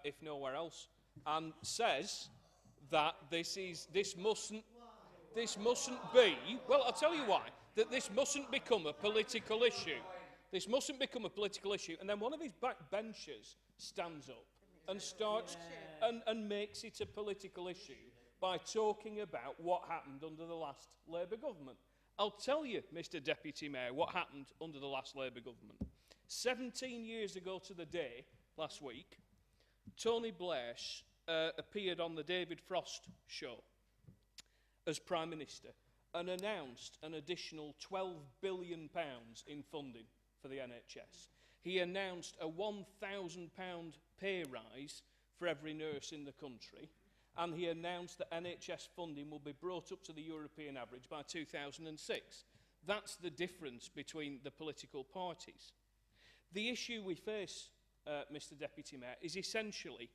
if nowhere else, and says that this mustn't be, well, I'll tell you why, that this mustn't become a political issue. This mustn't become a political issue. And then one of his backbenchers stands up and starts and makes it a political issue by talking about what happened under the last Labour government. I'll tell you, Mr. Deputy Mayor, what happened under the last Labour government. 17 years ago to the day, last week, Tony Blair appeared on the David Frost show as Prime Minister and announced an additional £12 billion in funding for the NHS. He announced a £1,000 pay rise for every nurse in the country, and he announced that NHS funding will be brought up to the European average by 2006. That's the difference between the political parties. The issue we face, Mr. Deputy Mayor, is essentially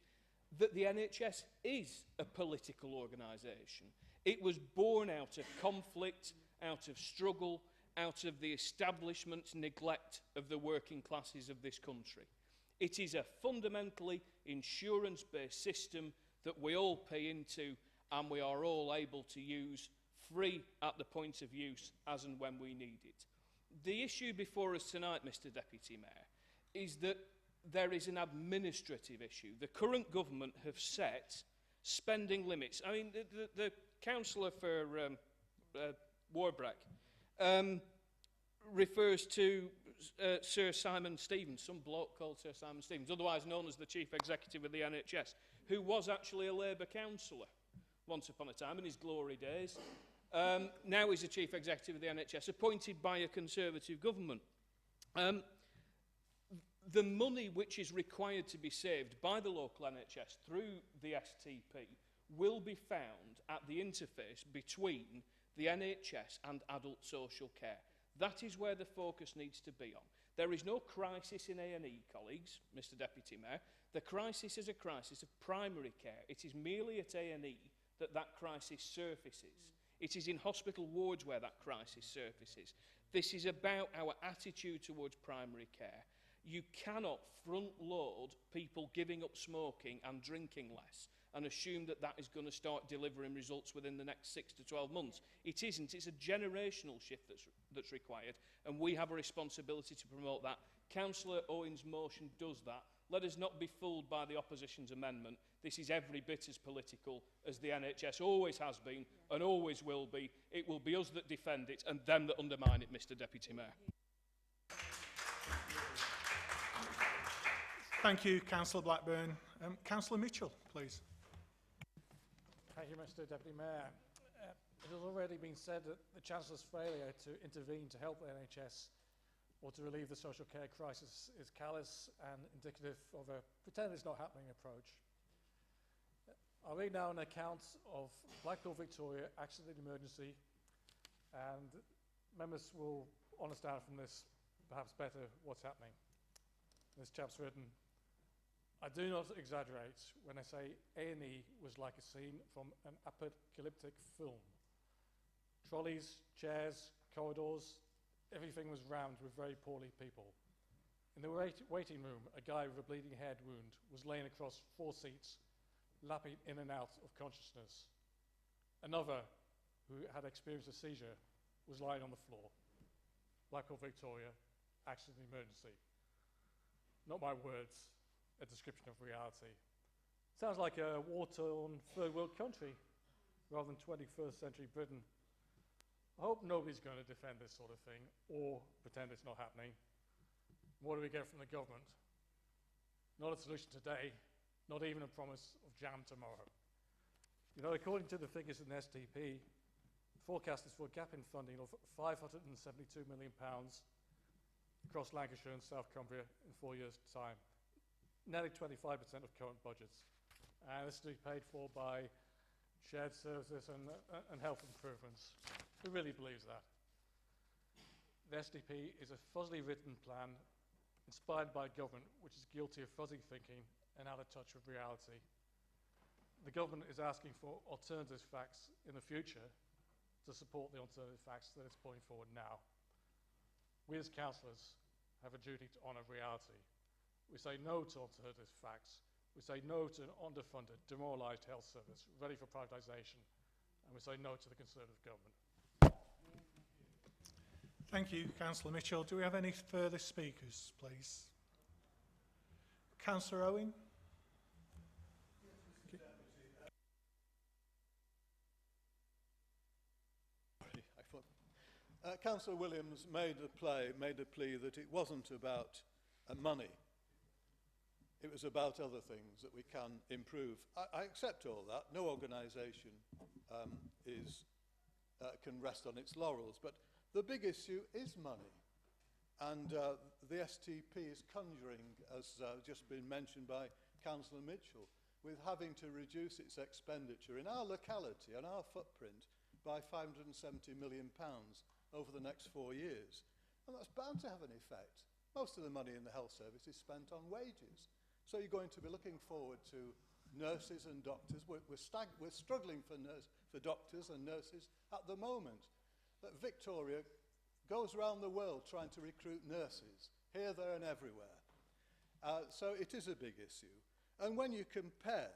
that the NHS is a political organisation. It was born out of conflict, out of struggle, out of the establishment's neglect of the working classes of this country. It is a fundamentally insurance-based system that we all pay into and we are all able to use free at the point of use as and when we need it. The issue before us tonight, Mr. Deputy Mayor, is that there is an administrative issue. The current government have set spending limits. I mean, the councillor for Warbrack refers to Sir Simon Stevens, some bloke called Sir Simon Stevens, otherwise known as the Chief Executive of the NHS, who was actually a Labour councillor once upon a time in his glory days. Now he's the Chief Executive of the NHS, appointed by a Conservative government. The money which is required to be saved by the local NHS through the STP will be found at the interface between the NHS and adult social care. That is where the focus needs to be on. There is no crisis in A&E, colleagues, Mr. Deputy Mayor. The crisis is a crisis of primary care. It is merely at A&E that that crisis surfaces. It is in hospital wards where that crisis surfaces. This is about our attitude towards primary care. You cannot front-load people giving up smoking and drinking less and assume that that is going to start delivering results within the next 6 to 12 months. It isn't. It's a generational shift that's required, and we have a responsibility to promote that. Councillor Owen's motion does that. Let us not be fooled by the opposition's amendment. This is every bit as political as the NHS always has been and always will be. It will be us that defend it and them that undermine it, Mr. Deputy Mayor. Thank you, Councillor Blackburn. Councillor Mitchell, please. Thank you, Mr. Deputy Mayor. It has already been said that the Chancellor's failure to intervene to help the NHS or to relieve the social care crisis is callous and indicative of a pretend it's not happening approach. I read now an account of Blackpool, Victoria, accident emergency, and members will understand from this perhaps better what's happening. This chap's written, I do not exaggerate when I say A&E was like a scene from an apocalyptic film. Trolleys, chairs, corridors, everything was rammed with very poorly people. In the waiting room, a guy with a bleeding head wound was laying across 4 seats lapping in and out of consciousness. Another, who had experienced a seizure, was lying on the floor. Blackpool, Victoria, accident emergency. Not my words, a description of reality. Sounds like a war-torn third world country rather than 21st century Britain. I hope nobody's going to defend this sort of thing or pretend it's not happening. What do we get from the government? Not a solution today, not even a promise of jam tomorrow. You know, according to the figures in the STP, the forecast is for a gap in funding of £572 million across Lancashire and South Cumbria in 4 years' time, nearly 25% of current budgets. And this is to be paid for by shared services and health improvements. Who really believes that? The SDP is a fuzzily written plan inspired by government, which is guilty of fuzzy thinking and out of touch with reality. The government is asking for alternative facts in the future to support the alternative facts that it's putting forward now. We as councillors have a duty to honour reality. We say no to alternative facts. We say no to an underfunded, demoralised health service ready for privatisation. And we say no to the Conservative government. Thank you, Councillor Mitchell. Do we have any further speakers, please? Councillor Owen? Councillor Williams made a plea that it wasn't about money. It was about other things that we can improve. I accept all that. No organisation can rest on its laurels. But the big issue is money. And the STP is conjuring, as just been mentioned by Councillor Mitchell, with having to reduce its expenditure in our locality and our footprint by £570 million over the next 4 years. And that's bound to have an effect. Most of the money in the health service is spent on wages. So you're going to be looking forward to nurses and doctors. We're struggling for doctors and nurses at the moment. But Victoria goes around the world trying to recruit nurses, here, there and everywhere. So it is a big issue. And when you compare,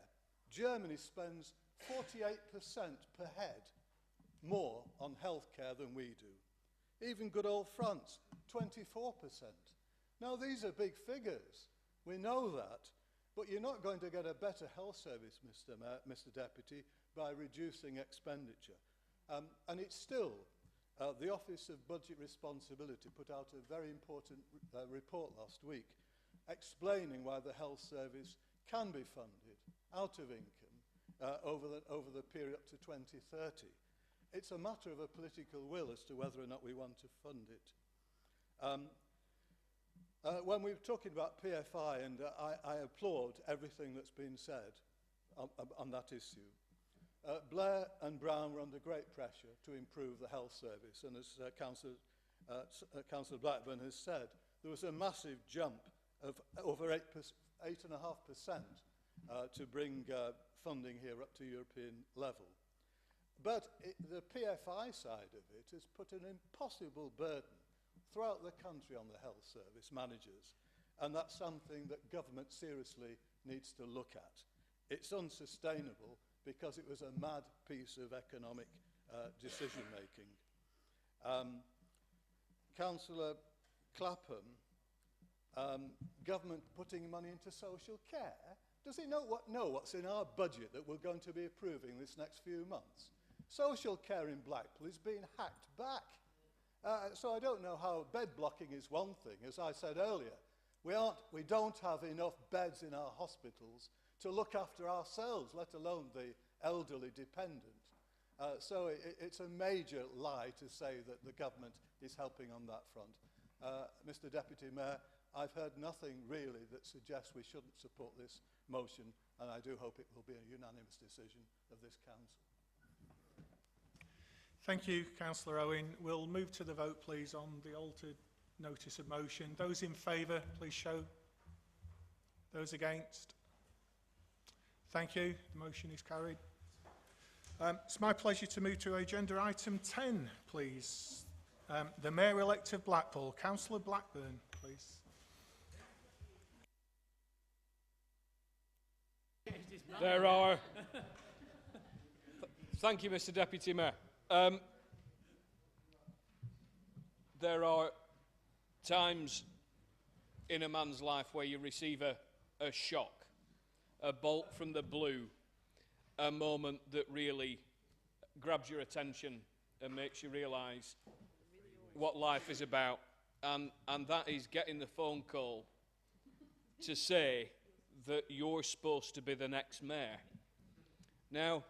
Germany spends 48% per head more on healthcare than we do. Even good old France, 24%. Now, these are big figures. We know that. But you're not going to get a better health service, Mr. Deputy, by reducing expenditure. And it's still, the Office of Budget Responsibility put out a very important report last week explaining why the health service can be funded out of income over the period up to 2030. It's a matter of a political will as to whether or not we want to fund it. When we were talking about PFI, and I applaud everything that's been said on that issue, Blair and Brown were under great pressure to improve the health service, and as Councillor Blackburn has said, there was a massive jump of over 8.5% to bring funding here up to European level. But the PFI side of it has put an impossible burden throughout the country on the health service managers, and that's something that government seriously needs to look at. It's unsustainable because it was a mad piece of economic decision making. Councillor Clapham, government putting money into social care. Does he know what's in our budget that we're going to be approving this next few months? Social care in Blackpool is being hacked back. So I don't know how bed blocking is one thing. As I said earlier, we don't have enough beds in our hospitals to look after ourselves, let alone the elderly dependent. So it's a major lie to say that the government is helping on that front. Mr. Deputy Mayor, I've heard nothing really that suggests we shouldn't support this motion, and I do hope it will be a unanimous decision of this council. Thank you, Councillor Owen. We'll move to the vote, please, on the altered notice of motion. Those in favour, please show. Those against? Thank you. The motion is carried. It's my pleasure to move to agenda item 10, please. The Mayor-elect of Blackpool, Councillor Blackburn, please. It is There are... Thank you, Mr Deputy Mayor. There are times in a man's life where you receive a shock, a bolt from the blue, a moment that really grabs your attention and makes you realise what life is about. And that is getting the phone call to say that you're supposed to be the next mayor. Now,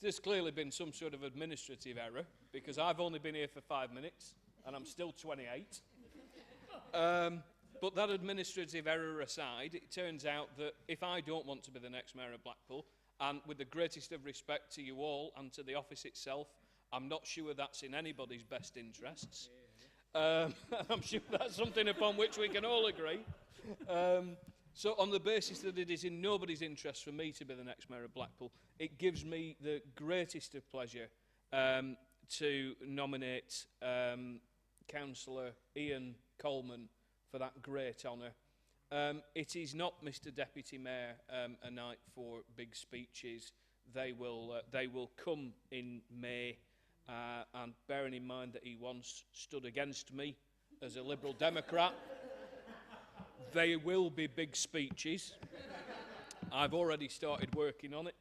there's clearly been some sort of administrative error, because I've only been here for 5 minutes, and I'm still 28. But that administrative error aside, it turns out that if I don't want to be the next mayor of Blackpool, and with the greatest of respect to you all and to the office itself, I'm not sure that's in anybody's best interests. I'm sure that's something upon which we can all agree. So on the basis that it is in nobody's interest for me to be the next mayor of Blackpool, it gives me the greatest of pleasure to nominate Councillor Ian Coleman for that great honour. It is not, Mr Deputy Mayor, a night for big speeches. They will come in May, and bearing in mind that he once stood against me as a Liberal Democrat, they will be big speeches. I've already started working on it.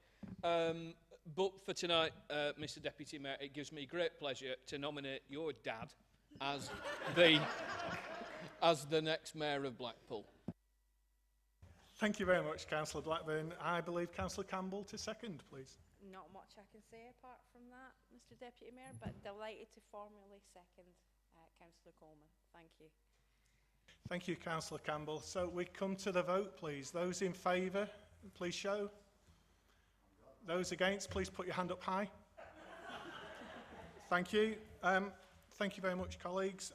But for tonight, Mr Deputy Mayor, it gives me great pleasure to nominate your dad as the next mayor of Blackpool. Thank you very much, Councillor Blackburn. I believe Councillor Campbell to second, please. Not much I can say apart from that, Mr Deputy Mayor, but delighted to formally second Councillor Coleman. Thank you. Thank you, Councillor Campbell. So we come to the vote, please. Those in favour, please show. Those against, please put your hand up high. Thank you. Thank you very much, colleagues.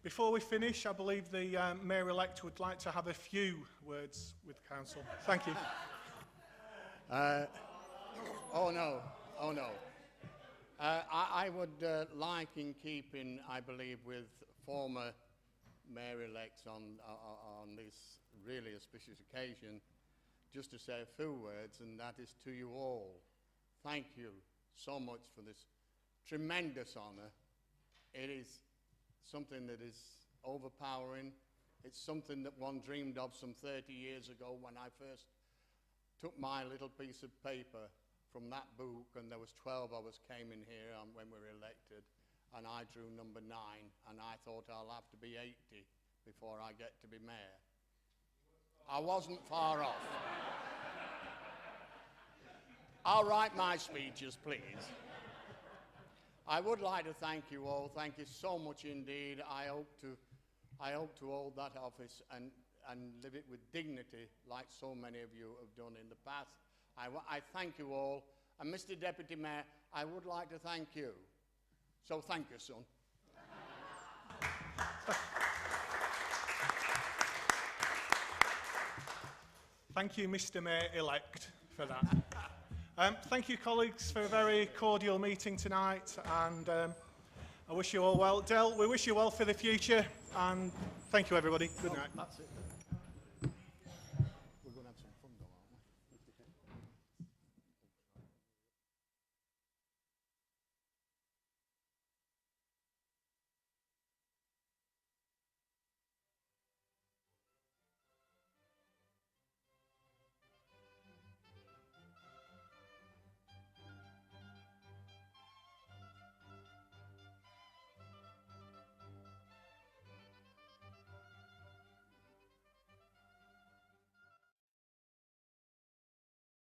Before we finish, I believe the Mayor-elect would like to have a few words with Council. Thank you. Oh no. I would like, in keeping, I believe, with former Mayor-elects on this really auspicious occasion, just to say a few words, and that is to you all. Thank you so much for this tremendous honour. It is something that is overpowering. It's something that one dreamed of some 30 years ago when I first took my little piece of paper from that book, and there was 12 of us came in here when we were elected, and I drew number 9, and I thought I'll have to be 80 before I get to be mayor. I wasn't far off. I'll write my speeches, please. I would like to thank you all. Thank you so much indeed. I hope to hold that office and live it with dignity, like so many of you have done in the past. I thank you all. And Mr. Deputy Mayor, I would like to thank you. So thank you, son. Thank you, Mr. Mayor-elect, for that. Thank you, colleagues, for a very cordial meeting tonight, and I wish you all well. Del, we wish you well for the future, and thank you, everybody. Good night. That's it.